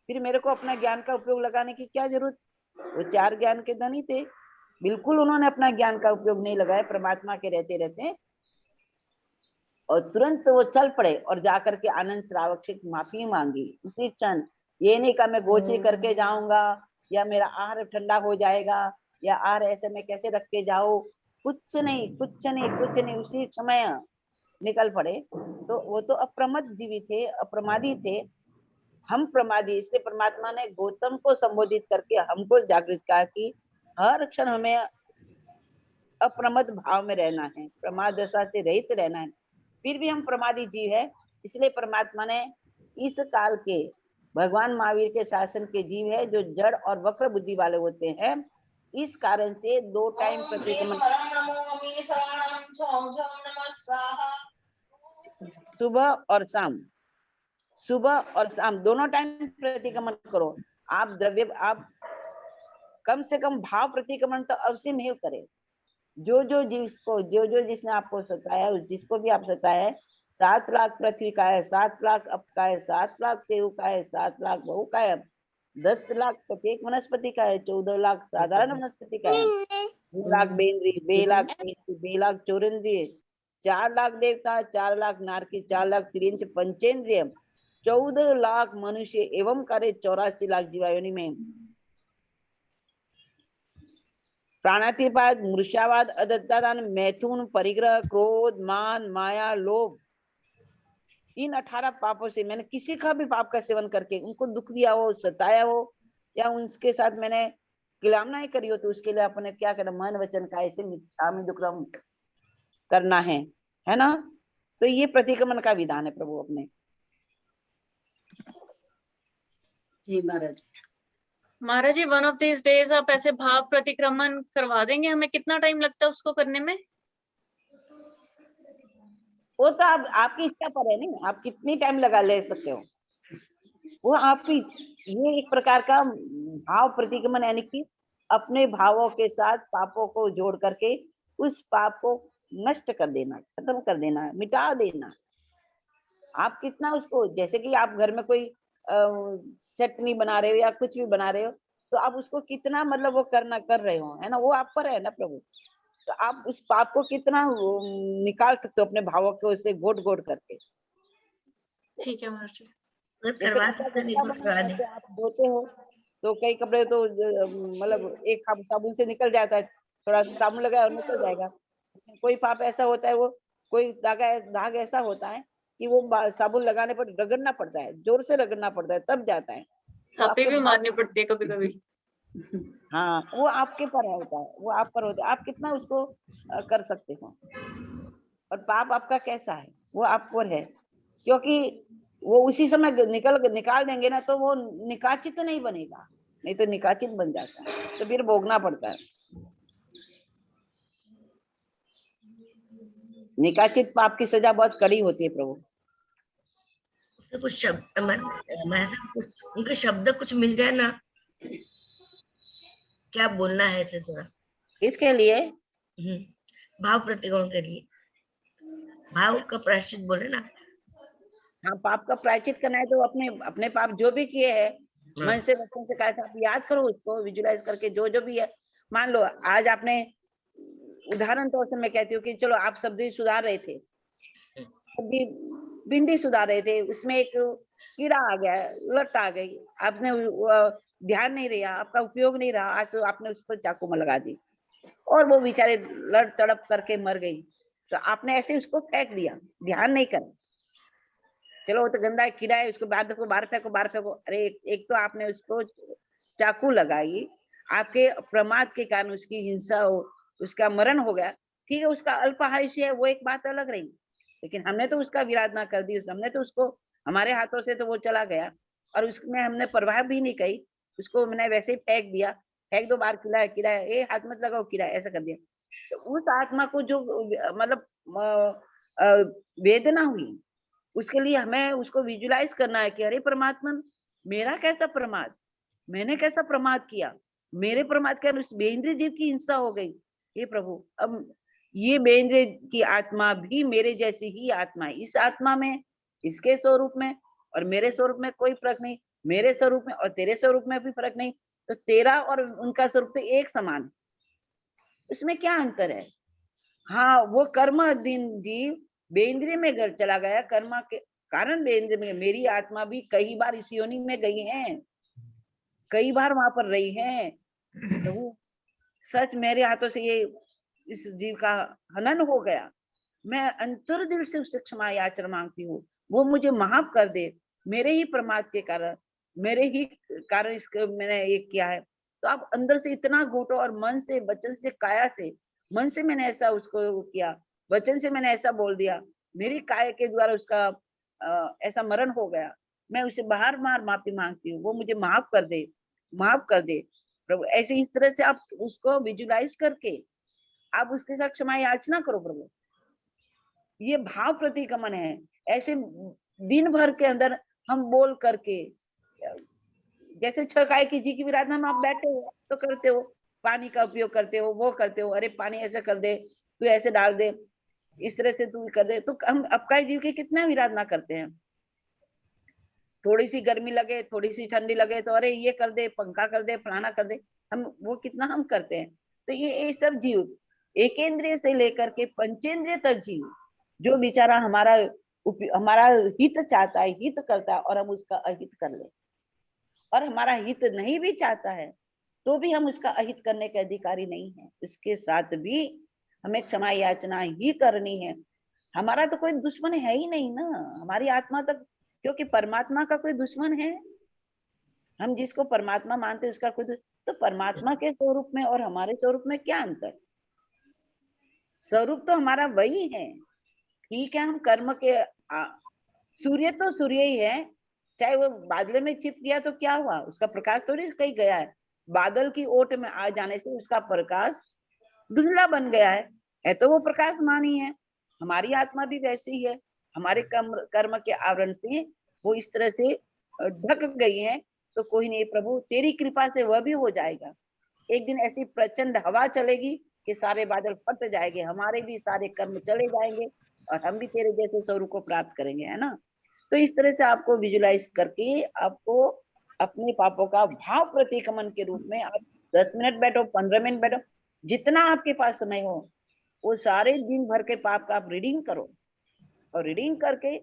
फिर मेरे को अपना ज्ञान का उपयोग लगाने की क्या जरूरत। वो 4 ज्ञान के धनी थे, बिल्कुल उन्होंने अपना ज्ञान का उपयोग नहीं लगाया परमात्मा के रहते रहते, और तुरंत वो चल पड़े और जाकर के आनंद श्रावक से माफी मांगी उसी क्षण। ये नहीं कहा मैं गोचरी करके जाऊंगा, या मेरा आहार ठंडा हो जाएगा, या आहार ऐसे में कैसे रख के जाओ, कुछ नहीं कुछ नहीं कुछ नहीं, उसी समय निकल पड़े। तो वो तो अप्रमद जीवी थे, अप्रमादी थे, हम प्रमादी। इसलिए परमात्मा ने गौतम को संबोधित करके हमको जागृत कहा कि हर क्षण हमें अप्रमद भाव में रहना है, प्रमाद दशा से रहित रहना है। फिर भी हम प्रमादी जीव है, इसलिए परमात्मा ने इस काल के भगवान महावीर के शासन के जीव है जो जड़ और वक्र बुद्धि वाले होते हैं, इस कारण से 2 टाइम प्रतिक्रमण, सुबह और शाम, सुबह और शाम दोनों टाइम प्रतिक्रमण करो। आप द्रव्य, आप कम से कम भाव प्रतिक्रमण तो अवश्य में करें। जो जिसको जो जिसने आपको सताया, जिसको भी आप सताया है, 7 लाख पृथ्वी का है, 7 लाख अप का है, 7 लाख देव का है, 7 लाख बहु का है, 10 लाख प्रत्येक वनस्पति का है, 14 लाख साधारण वनस्पति का है, 2 लाख बेंद्री, 2 लाख 2 लाख चौरेंद्रिय, 4 लाख देवता, 4 लाख नारकी, 4 लाख त्रिंच पंचेंद्रिय, 14 लाख मनुष्य एवं करे 84 लाख जीवायोनि में। प्राणातिपात, मृषावाद, अदत्तादान, मैथुन, परिग्रह, क्रोध, मान, माया, लोभ, इन 18 पापों से मैंने किसी का भी पाप का सेवन करके उनको दुख दिया हो, सताया हो, या उनके साथ मैंने गिलामनाएं करी हो, तो उसके लिए अपने क्या करना, मन वचन का ऐसे मिच्छामि दुक्कड़म करना है ना। तो ये प्रतिक्रमण का विधान है प्रभु अपने। जी महाराज। महाराज जी, वन ऑफ दिस डेज आप ऐसे भाव प्रतिक्रमण करवा देंगे, हमें कितना टाइम लगता है उसको करने में? वो तो आपकी इच्छा पर है, नहीं आप कितनी टाइम लगा ले सकते हो, वो आपकी। ये एक प्रकार का भाव प्रतिक्रमण, यानी कि अपने भावों के साथ पापों को जोड़ करके उस पाप को नष्ट कर देना, खत्म कर देना, मिटा देना। आप कितना उसको, जैसे कि आप घर में कोई चटनी बना रहे हो या कुछ भी बना रहे हो, तो आप उसको कितना मतलब वो कर रहे हो, है ना, वो आप पर है ना प्रभु। तो आप उस पाप को कितना निकाल सकते हो अपने भावों को, उससे गोट करके। ठीक है महाराज जी। आप धोते हो तो कई कपड़े तो मतलब एक साबुन से निकल जाता है, थोड़ा सा साबुन लगाया और निकल जाएगा। कोई पाप ऐसा होता है, वो कोई दाग ऐसा होता है कि वो साबुन लगाने पर रगड़ना पड़ता है, जोर से रगड़ना पड़ता है, तब जाता है। थापे भी मारनी पड़ती है कभी कभी। हाँ, वो आपके पर होता है, वो आप पर होता है, आप कितना उसको कर सकते हो। और पाप आपका कैसा है वो आप पर है, क्योंकि वो उसी समय निकाल देंगे ना, तो वो निकाचित नहीं बनेगा, नहीं तो निकाचित बन जाता है, तो फिर भोगना पड़ता है। निकाचित पाप की सजा बहुत कड़ी होती है प्रभु। उससे कुछ शब्द हमारे से कुछ उनके शब्द कुछ मिल जाए ना, क्या बोलना है ऐसे थोड़ा इसके लिए भाव प्रतिकोण के लिए भाव का प्रायश्चित बोले ना। हाँ, पाप का प्रायश्चित करना है तो अपने अपने पाप जो भी किए हैं मन से वचन से कैसे आप याद करो, उसको विजुलाइज करके जो जो भी है। मान लो आज आपने, उदाहरण तौर से मैं कहती हूँ कि चलो आप सब्जी सुधार रहे थे, सब्जी भिंडी सुधार रहे थे, उसमें एक कीड़ा आ गया, लट आ गई, आपने ध्यान नहीं रहा, आपका उपयोग नहीं रहा, आज तो आपने उस पर चाकू में लगा दी और वो बेचारे लड़ तड़प करके मर गई, तो आपने ऐसे उसको फेंक दिया, ध्यान नहीं कर। चलो वो तो गंदा है, कीड़ा है, उसको बाहर फेंको। अरे एक तो आपने उसको चाकू लगाई, आपके प्रमाद के कारण उसकी हिंसा हो, उसका मरण हो गया, ठीक है, उसका अल्पायुष्य है, वो एक बात अलग रही, लेकिन हमने तो उसका विराधना कर दी, हमने तो उसको, हमारे हाथों से तो वो चला गया और उसमें हमने परवाह भी नहीं कही, उसको मैंने वैसे ही फेंक दिया, फेंक दो बाहर, कीड़ा है, ए हाथ मत लगाओ, कीड़ा ऐसा कर दिया। तो उस आत्मा को जो मतलब वेदना हुई, उसके लिए हमें उसको विजुलाइज करना है कि अरे परमात्मा, मेरा कैसा प्रमाद, मैंने कैसा प्रमाद किया, मेरे प्रमाद के उस बेइंद्रिय जीव की हिंसा हो गई। हे प्रभु, अब ये बेइंद्रिय की आत्मा भी मेरे जैसी ही आत्मा है, इस आत्मा में, इसके स्वरूप में और मेरे स्वरूप में कोई फर्क नहीं, मेरे स्वरूप में और तेरे स्वरूप में भी फर्क नहीं, तो तेरा और उनका स्वरूप तो एक समान, उसमें क्या अंतर है। हाँ, वो कर्म अधीन जीव बेंद्रिय में घर चला गया, कर्म के कारण बेंद्रिय में, मेरी आत्मा भी कई बार इस योनि में गई है, कई बार वहां पर रही है। तो वो सच मेरे हाथों से ये इस जीव का हनन हो गया, मैं अंतर दिल से उससे क्षमा याचना मांगती हूँ, वो मुझे माफ कर दे, मेरे ही प्रमाद के कारण, मेरे ही कारण इसको मैंने ये किया है। तो आप अंदर से इतना घोटो और मन से, वचन से, काया से, मन से मैंने ऐसा उसको किया, वचन से मैंने ऐसा बोल दिया, मेरी काया के द्वारा उसका ऐसा मरण हो गया, मैं उसे बार बार माफी मांगती हूँ, वो मुझे माफ कर दे, माफ कर दे प्रभु। ऐसे इस तरह से आप उसको विजुलाइज करके आप उसके साथ क्षमा याचना करो प्रभु, ये भाव प्रतिगमन है। ऐसे दिन भर के अंदर हम बोल करके, जैसे छकाई की जी की विराधना में आप बैठे हो तो करते हो, पानी का उपयोग करते हो, वो करते हो, अरे पानी ऐसे कर दे, तू ऐसे डाल दे, इस तरह से तू कर दे, तो हम अपकाई जीव की कितना विराधना करते हैं। थोड़ी सी गर्मी लगे, थोड़ी सी ठंडी लगे तो अरे ये कर दे, पंखा कर दे, फलाना कर दे, हम वो कितना हम करते हैं। तो ये सब जीव एकेंद्रिय से लेकर के पंचेंद्रिय तक जीव, जो बेचारा हमारा हित चाहता है, हित करता है और हम उसका अहित कर ले, और हमारा हित नहीं भी चाहता है तो भी हम उसका अहित करने के अधिकारी नहीं है, उसके साथ भी हमें क्षमा याचना ही करनी है। हमारा तो कोई दुश्मन है ही नहीं ना, हमारी आत्मा तक, क्योंकि परमात्मा का कोई दुश्मन है, हम जिसको परमात्मा मानते हैं उसका कोई, तो परमात्मा के स्वरूप में और हमारे स्वरूप में क्या अंतर, स्वरूप तो हमारा वही है। ठीक है, हम कर्म के सूर्य तो सूर्य ही है, चाहे वो बादल में छिप गया तो क्या हुआ, उसका प्रकाश थोड़ी कहीं गया है, बादल की ओट में आ जाने से उसका प्रकाश धुंधला बन गया है तो वो प्रकाशमान ही है। हमारी आत्मा भी वैसी ही है, हमारे कर्म के आवरण से वो इस तरह से ढक गई है, तो कोई नहीं प्रभु, तेरी कृपा से वह भी हो जाएगा। एक दिन ऐसी प्रचंड हवा चलेगी कि सारे बादल फट जाएंगे, हमारे भी सारे कर्म चले जाएंगे और हम भी तेरे जैसे स्वरूप को प्राप्त करेंगे, है ना। तो इस तरह से आपको विजुलाइज करके आपको अपने पापों का भाव प्रतिक्रमण के रूप में, आप 10 मिनट बैठो, 15 मिनट बैठो, जितना आपके पास समय हो, वो सारे दिन भर के पाप का आप रीडिंग करो, और रीडिंग करके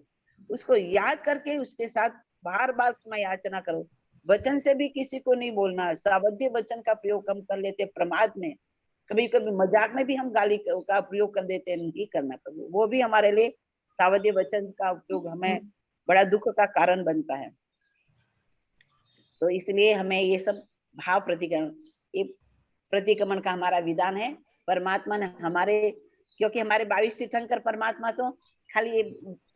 उसको याद करके उसके साथ बार बार क्षमा याचना करो। वचन से भी किसी को नहीं बोलना, सावध्य वचन का प्रयोग हम कर लेते प्रमाद में, कभी कभी मजाक में भी हम गाली का प्रयोग कर देते, नहीं करना प्रभु, वो भी हमारे लिए सावध्य वचन का उपयोग हमें बड़ा दुख का कारण बनता है। तो इसलिए हमें ये सब भाव प्रतिक्रमण, ये प्रतिक्रमण का हमारा विधान है। परमात्मा ने हमारे, क्योंकि हमारे 22 तीर्थंकर परमात्मा तो खाली ये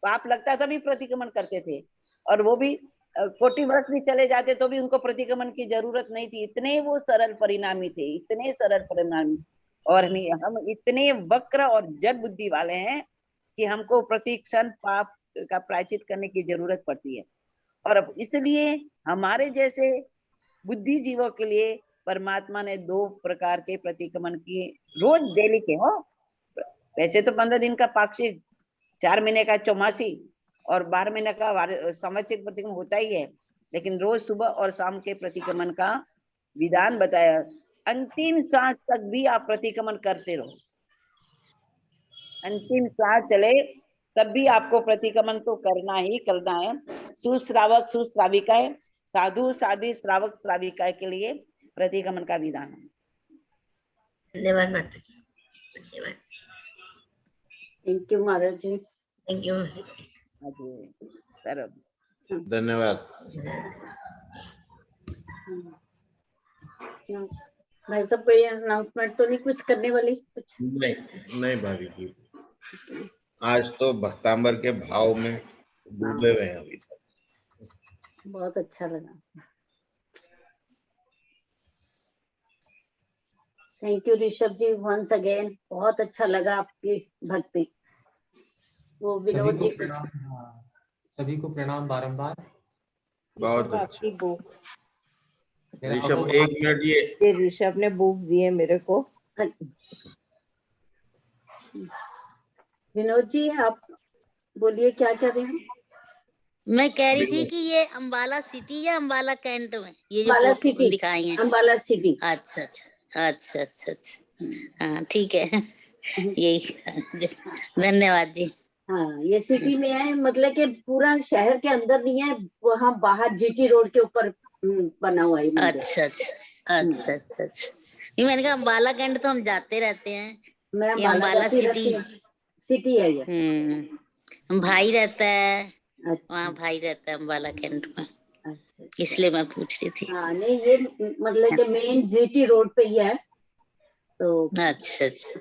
पाप लगता था भी प्रतिक्रमण करते थे, और वो भी कोटि वर्ष भी चले जाते तो भी उनको प्रतिक्रमण की जरूरत नहीं थी। इतने वो सरल परिणामी थे, इतने सरल परिणामी। और हम इतने वक्र और जड़ बुद्धि वाले हैं कि हमको प्रतिक्षण पाप का प्रायश्चित करने की जरूरत पड़ती है। और अब इसलिए हमारे जैसे बुद्धि जीवों के लिए परमात्मा ने 2 प्रकार के प्रतिक्रमण की रोज डेली के हो। वैसे तो 15 दिन का पाक्षिक, 4 महीने का चौमासी और 12 महीने का संवत्सरिक प्रतिक्रमण होता ही है, लेकिन रोज सुबह और शाम के प्रतिक्रमण का विधान बताया। अंतिम सांस तक भी आप प्रतिक्रमण करते रहो, अंतिम सांस चले तब भी आपको प्रतिक्रमण तो करना ही करना है। सुश्रावक सुश्राविकाएं, साधु साध्वी श्रावक श्राविकाएं के लिए प्रतिक्रमण का विधान है। धन्यवाद माता जी, धन्यवाद। Thank you Maharaj ji. Thank you sir, धन्यवाद। भाई सब कोई अनाउंसमेंट तो नहीं कुछ करने वाली? कुछ नहीं भाभी जी, आज तो भक्तांबर के भाव में डूबे हुए हैं अभी तक। बहुत अच्छा लगा। Thank you Rishabh ji once again, बहुत अच्छा लगा आपकी भक्ति। वो विनोद जी कुछ सभी को प्रणाम बारंबार। बहुत आपकी बुक ऋषभ, 1 मिनट, ये ऋषभ ने बुक दी है मेरे को। विनोद जी आप बोलिए क्या कर रहे हैं? मैं कह रही थी कि ये अंबाला सिटी या अंबाला कैंट में ये जो अंबाला फोटो सिटी दिखाई हैं? अंबाला सिटी। अच्छा अच्छा अच्छा अच्छा, हाँ ठीक है, यही। धन्यवाद जी। हाँ ये सिटी में है, मतलब कि पूरा शहर के अंदर नहीं है, वहाँ बाहर जीटी रोड के ऊपर बना हुआ है मंदिर। अच्छा अच्छा अच्छा अच्छा अच्छा, नहीं मैंने कहा अंबाला कैंट तो हम जाते रहते हैं, मैं ये अंबाला सिटी सिटी है ये। भाई रहता है अच्छा। वहाँ, भाई रहता है अंबाला कैंट में, अच्छा, इसलिए मैं पूछ रही थी। हाँ नहीं ये मतलब कि मेन जीटी रोड पे ही है तो। अच्छा अच्छा,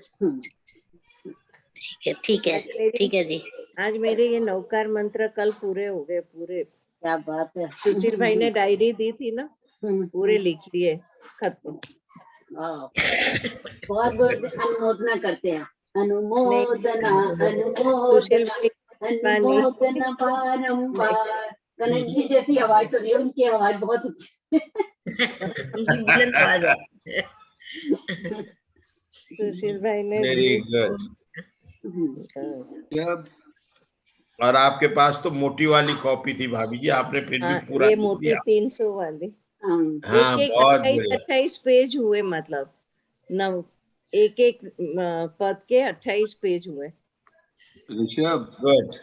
ठीक है ठीक है जी। आज मेरे ये नौकार मंत्र कल पूरे हो गए, पूरे। क्या बात है। सुशील भाई ने डायरी दी थी ना, पूरे लिख लिए खत्म। बहुत बहुत अनुमोदना करते हैं। अनुमोदना सुशील अनुमोदना अनुमोदना बारंबार। कनक जी जैसी आवाज तो नहीं, उनकी आवाज बहुत अच्छी बुलंद आवाज है। सुशील भाई ने वेरी गुड। और आपके पास तो मोटी वाली कॉपी थी भाभी जी, आपने फिर भी पूरा ये लिख मोटी दिया। 300 वाली। हाँ, एक बहुत 28 पेज हुए, मतलब न एक पद के 28 पेज हुए। ऋषभ, गुड,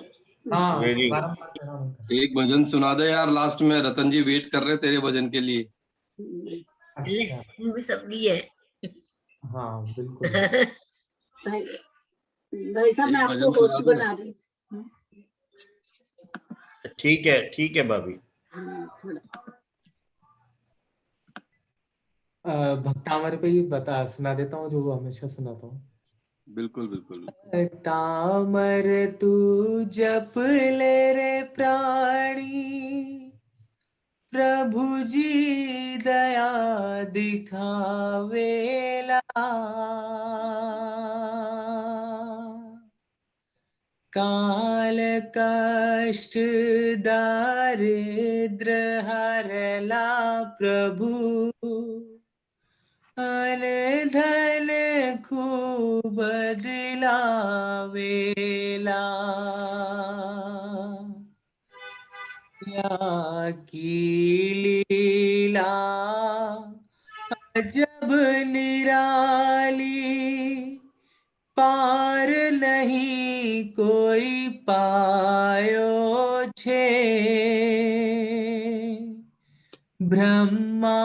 हाँ, वेरी एक भजन सुना दे यार, लास्ट में रतन जी वेट कर रहे हैं तेरे भजन के लिए। भी सबकी है। हाँ बिल्कुल। भाई साहब मैं आपको होस्ट बना रही हूँ। ठीक है भाभी। भक्तामर पे ही सुना देता हूँ जो वो हमेशा सुनाता हूँ। बिल्कुल बिल्कुल। भक्तामर तू जप ले रे प्राणी, प्रभु जी दया दिखावेला। काल कष्ट दारिद्र हरला प्रभु, अन धन खूब दिलावेला। या की लीला जब निराली, पार नहीं कोई पायो छे। ब्रह्मा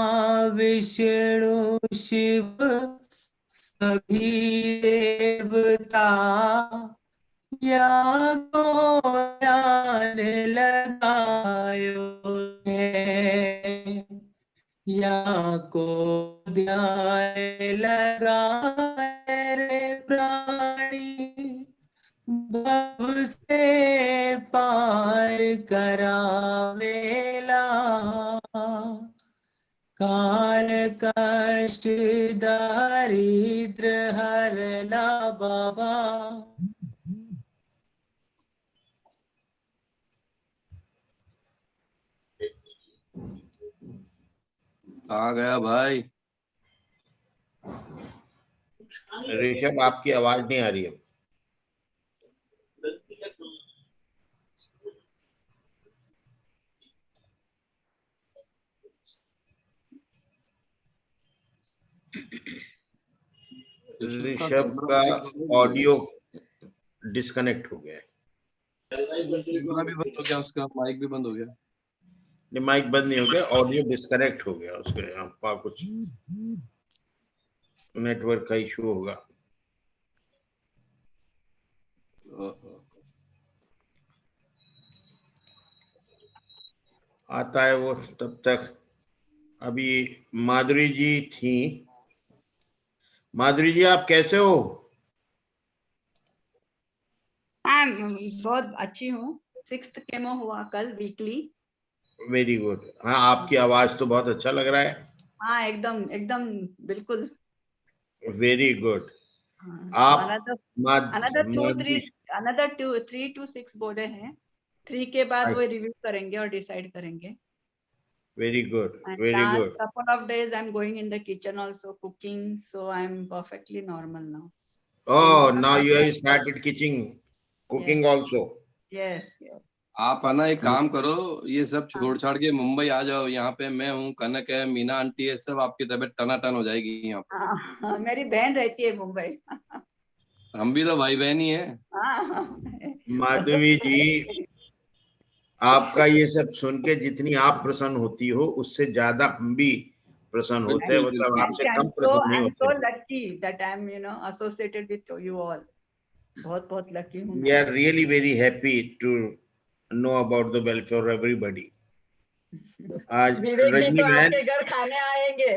विष्णु शिव सभी देवता, या को ध्यान लगायो है, या को ध्यान लगाए रे प्राणी, भव से पार करावेला, काल कष्ट दारिद्र हरला बाबा। आ गया भाई। ऋषभ आपकी आवाज नहीं आ रही है। ऋषभ का ऑडियो डिस्कनेक्ट हो गया है। कैमरा भी बंद हो गया, उसका माइक भी बंद हो गया। नहीं, माइक बंद नहीं हो गया, ऑडियो डिस्कनेक्ट हो गया उसके। आपका कुछ नेटवर्क का इशू होगा। आता है वो तब तक। अभी माधुरी जी थी। माधुरी जी आप कैसे हो? बहुत अच्छी हूँ। 6th केमो हुआ कल वीकली। Very good. हाँ, आपकी आवाज तो बहुत अच्छा लग रहा है। हाँ, एकदम एकदम बिल्कुल। Very good. आप अनदर 3 to 6 बोले हैं। 3 के बाद वो रिव्यू करेंगे और डिसाइड करेंगे। Very good, very good. Couple of days I'm going in the kitchen also cooking, so I'm perfectly normal now. Oh, now you have started cooking also. Yes, yes. आप है ना एक काम करो, ये सब छोड़ छाड़ के मुंबई आ जाओ। यहाँ पे मैं हूँ, कनक है, मीना आंटी है, सब आपकी तबीयत टनाटन हो जाएगी यहाँ पे। मेरी बहन रहती है मुंबई। हम भी तो भाई बहन ही हैं। माधवी जी, आपका ये सब सुन के जितनी आप प्रसन्न होती हो, उससे ज्यादा हम भी प्रसन्न होते हैं। मतलब आपसे कम प्रसन्न नहीं होते। I'm so lucky that I'm associated with you all. बहुत बहुत लकी हूँ। We are really very happy to know about the welfare of everybody. आज रजनी तो बहन आपके घर खाने आएंगे।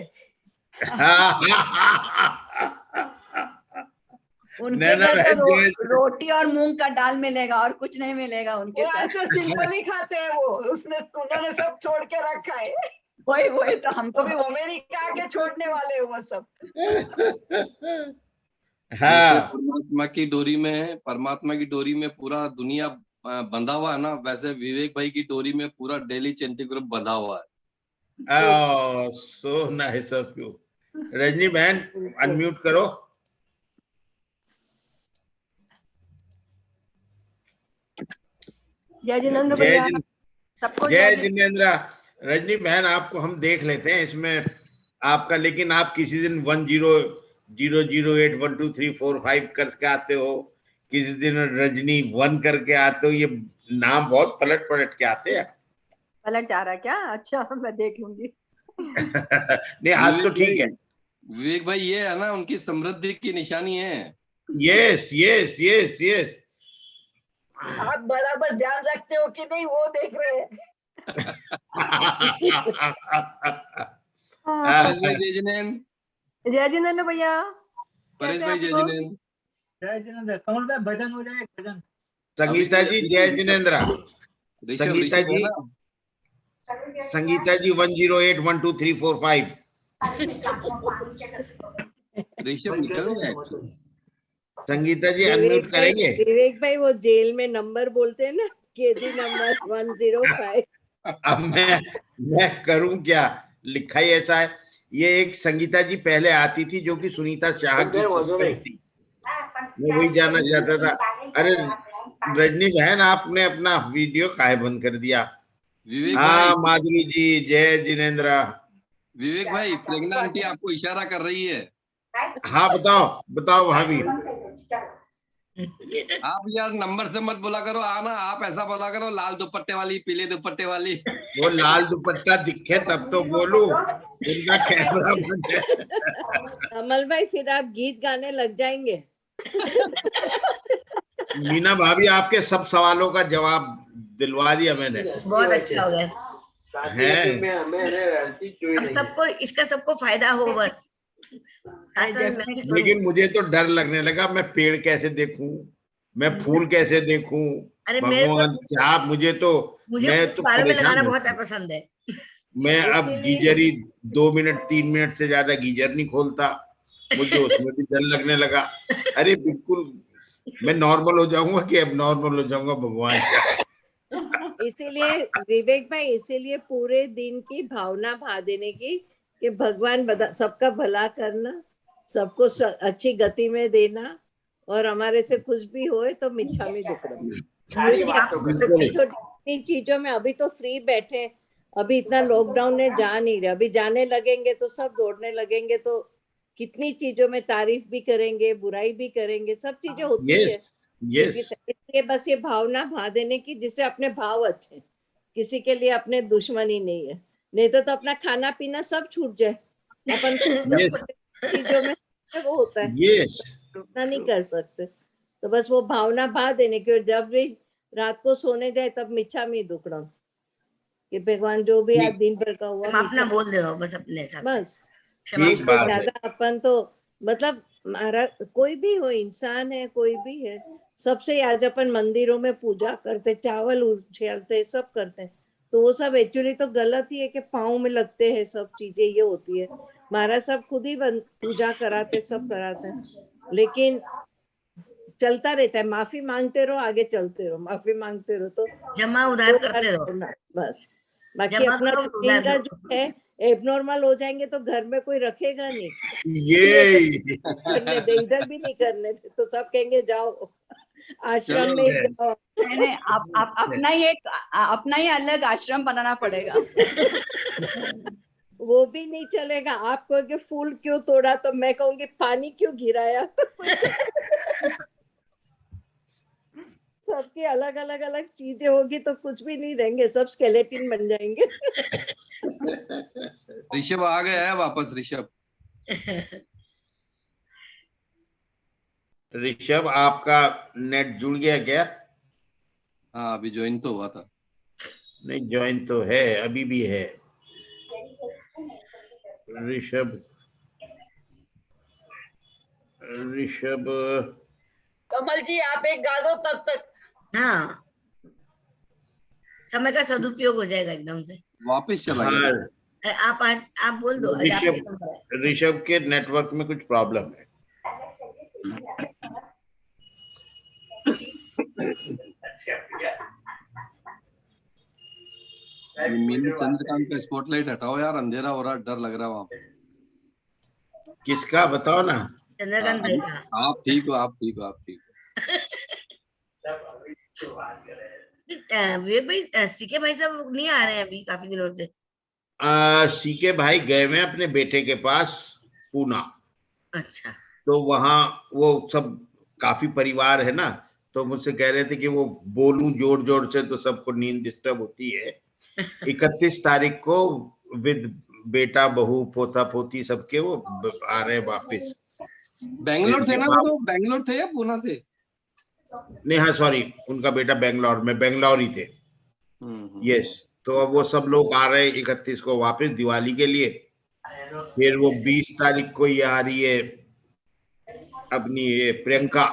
उनके घर तो रोटी और मूंग का दाल मिलेगा और कुछ नहीं मिलेगा उनके साथ। सिंपल ही खाते हैं वो। उन्होंने सब छोड़ के रखा है। वही तो हमको भी अमेरिका के छोड़ने वाले वो सब। परमात्मा की डोरी में पूरा दुनिया बंधा हुआ है ना, वैसे विवेक भाई की डोरी में पूरा दिल्ली चैंटी ग्रुप बंधा हुआ है। So nice of you. Rajni बहन अनम्यूट करो। जय जिनेंद्र भैया। जय जिनेंद्र। रजनी बहन आपको हम देख लेते हैं इसमें आपका, लेकिन आप किसी दिन 1000812345 करके आते हो, किसी दिन रजनी 1 करके आते हो। ये नाम बहुत पलट के आते हैं। पलट जा रहा है क्या? अच्छा, मैं देख लूंगी। नहीं, आज तो ठीक है। विवेक भाई ये है ना उनकी समृद्धि की निशानी है। Yes yes yes yes. आप बराबर ध्यान रखते हो कि नहीं वो देख रहे हैं। जय जिनेंद्र भैया। परेश भाई जय जिनेंद्र। जय जिनेंद्र। कमल भाई भजन हो जाए, भजन। संगीता जी जय जिनेंद्र। संगीता जी 10812345। संगीता जी अनम्यूट करेंगे। विवेक भाई वो जेल में नंबर बोलते हैं ना, केदी नंबर 105। अब मैं करूं क्या, लिखा ही ऐसा है। ये एक संगीता जी पहले आती थी जो कि सुनीता शाह की थी। मैं वही जानना चाहता था। अरे रजनी बहन आपने अपना वीडियो काहे बंद कर दिया? हाँ माधुरी जी जय जिनेंद्र। विवेक भाई प्रेगना आंटी आपको इशारा कर रही है। हाँ बताओ भाभी। आप यार नंबर से मत बोला करो, आना आप ऐसा बोला करो, लाल दुपट्टे वाली, पीले दुपट्टे वाली। वो लाल दुपट्टा दिखे तब तो बोलूं। उनका कैमरा बंद है। कमल भाई फिर आप गीत गाने लग जाएंगे। मीना भाभी आपके सब सवालों का जवाब दिलवा दिया मैंने। बहुत अच्छा हो गया। सबको इसका सबको फायदा हो बस। लेकिन मुझे तो डर लगने लगा, मैं पेड़ कैसे देखूं, मैं फूल कैसे देखूं, अरे मेरे को भगवान क्या, मुझे मैं तो बालों में लगाना परेशान बहुत हूं। पसंद है। मैं अब गीजर ही 2 मिनट 3 मिनट से ज्यादा गीजर नहीं खोलता, मुझे उसमें भी डर लगने लगा। अरे बिल्कुल मैं नॉर्मल हो जाऊंगा कि अब नॉर्मल हो जाऊंगा, भगवान का। इसीलिए विवेक भाई, इसीलिए पूरे दिन की भावना भा देने की कि भगवान सबका भला करना, सबको अच्छी गति में देना, और हमारे से कुछ भी होए तो मिच्छामी दुक्कडम। छोटी छोटी चीजों में अभी तो फ्री बैठे, अभी इतना लॉकडाउन में जा नहीं रहे, अभी जाने लगेंगे तो सब दौड़ने लगेंगे, तो कितनी चीजों में तारीफ भी करेंगे, बुराई भी करेंगे, सब चीजें होती है। इसलिए बस ये भावना भा देने की जिससे अपने भाव अच्छे, किसी के लिए अपने दुश्मनी नहीं है, नहीं तो अपना खाना पीना सब छूट जाए, अपन चीजों में वो होता है, उतना नहीं कर सकते। तो बस वो भावना भा देने की, जब भी रात को सोने जाए तब मिच्छामी दुक्कडम, कि भगवान जो भी आज दिन भर का हुआ अपना बोल दे बस अपने साथ, बस ज्यादा अपन तो मतलब कोई भी हो, इंसान है कोई भी है, सबसे आज अपन मंदिरों में पूजा करते, चावल उछलते, सब करते हैं, तो वो सब एक्चुअली तो गलत ही है कि पाँव में लगते हैं, सब चीजें ये होती है। महाराज सब खुद ही पूजा कराते, सब कराते हैं, लेकिन चलता रहता है, माफी मांगते रहो, आगे चलते रहो, माफी मांगते रहो, तो जमा उधार करते रहो बस। बाकी अपना रूटीन का जो है एबनॉर्मल हो जाएंगे तो घर में कोई रखेगा नहीं, ये करने दे, इधर भी नहीं करने दे, तो सब कहेंगे जाओ आश्रम में जाओ। नहीं, आप अपना ही अलग आश्रम बनाना पड़ेगा। वो भी नहीं चलेगा। आप कहोगे फूल क्यों तोड़ा, तो मैं कहूंगी पानी क्यों गिराया। सबकी अलग अलग अलग चीजें होगी तो कुछ भी नहीं रहेंगे, सब स्केलेटन बन जाएंगे। ऋषभ आ गया है वापस। ऋषभ आपका नेट जुड़ गया क्या? हाँ अभी ज्वाइन तो हुआ था। नहीं ज्वाइन तो है, अभी भी है ऋषभ। कमल जी आप एक गा दो तब तक। हाँ समय का सदुपयोग हो जाएगा एकदम से, वापस चला गया। आप बोल दो। ऋषभ के नेटवर्क में कुछ प्रॉब्लम है। मीनू चंद्रकांत का स्पॉटलाइट हटाओ यार, अंधेरा हो रहा, डर लग रहा है वहां पे। किसका बताओ ना? चंद्रकांत भाई का। आप ठीक हो, आप ठीक हो, आप ठीक हो। भाई सीके भाई साहब नहीं आ रहे हैं अभी काफी दिनों से। सीके भाई गए हुए अपने बेटे के पास पूना। अच्छा। तो वहाँ वो सब काफी परिवार है ना, तो मुझसे कह रहे थे कि वो बोलूं जोर जोर से तो सबको नींद डिस्टर्ब होती है। 31 तारीख को विद बेटा बहू पोता पोती सबके वो आ रहे हैं वापिस। बेंगलोर थे ना वो? तो बेंगलोर थे या पूना थे? नहीं हाँ सॉरी, उनका बेटा बेंगलोर में, बेंगलोर ही थे। यस, तो अब वो सब लोग आ रहे हैं 31 को वापस दिवाली के लिए। फिर वो 20 तारीख को ये आ रही है अपनी ये प्रियंका,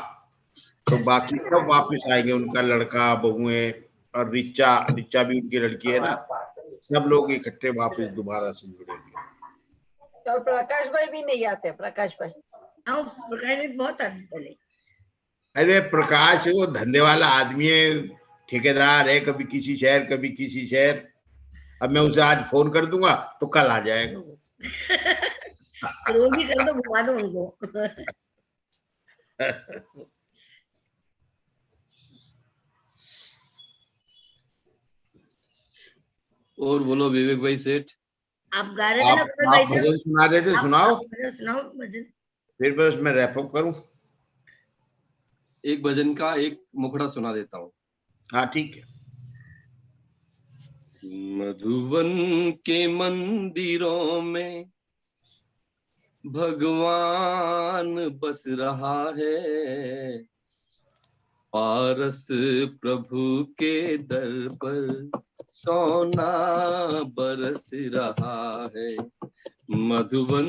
तो बाकी सब वापस आएंगे, उनका लड़का बहुएं और रिचा भी उनकी लड़की है ना, सब लोग इकट्ठे वापस दोबारा से जुड़ेंगे। और प्रकाश भाई भी नहीं आते? प्रकाश भाई बहुत आते। अरे प्रकाश वो धंधे वाला आदमी है, ठेकेदार है, कभी किसी शहर कभी किसी शहर। अब मैं उसे आज फोन कर दूंगा तो कल आ जाएगा वो। रोज ही कर दो, घुमा दो उनको। और बोलो विवेक भाई सेठ। आप गा रहे थे ना, आप भजन सुना रहे थे, सुनाओ। सुनाओ भजन। फिर मैं उसमें रैप अप करूं। एक भजन का एक मुखड़ा सुना देता हूँ। हाँ ठीक है। मधुबन के मंदिरों में भगवान बस रहा है, पारस प्रभु के दर पर सोना बरस रहा है। मधुबन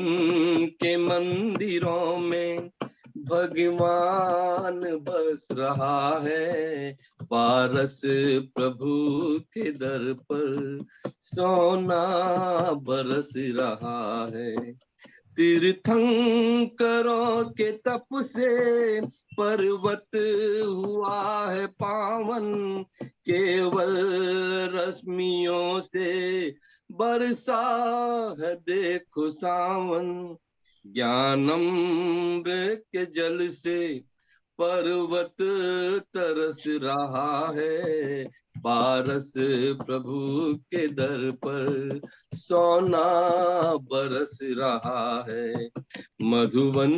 के मंदिरों में भगवान बस रहा है। पारस प्रभु के दर पर सोना बरस रहा है। तीर्थंकरों के तप से पर्वत हुआ है पावन, केवल रश्मियों से बरसा है देखो सावन। ज्ञानम्र के जल से पर्वत तरस रहा है। पारस प्रभु के दर पर सोना बरस रहा है। मधुबन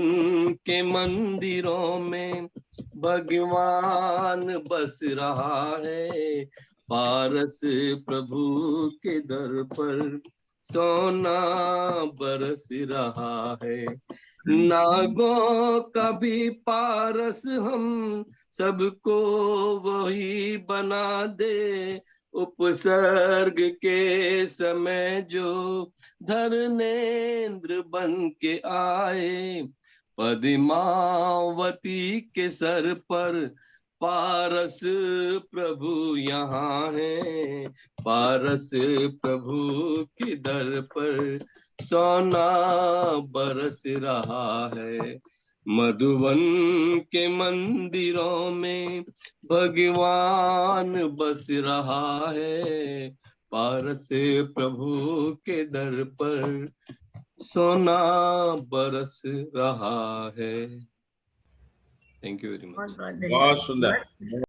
के मंदिरों में भगवान बस रहा है। पारस प्रभु के दर पर सोना बरस रहा है। नागों का भी पारस हम सबको वही बना दे। उपसर्ग के समय जो धर्मेंद्र बन के आए। पद्मावती के सर पर पारस प्रभु यहाँ है। पारस प्रभु के दर पर सोना बरस रहा है। मधुबन के मंदिरों में भगवान बस रहा है। पारस प्रभु के दर पर सोना बरस रहा है। Thank you very much. बहुत सुंदर।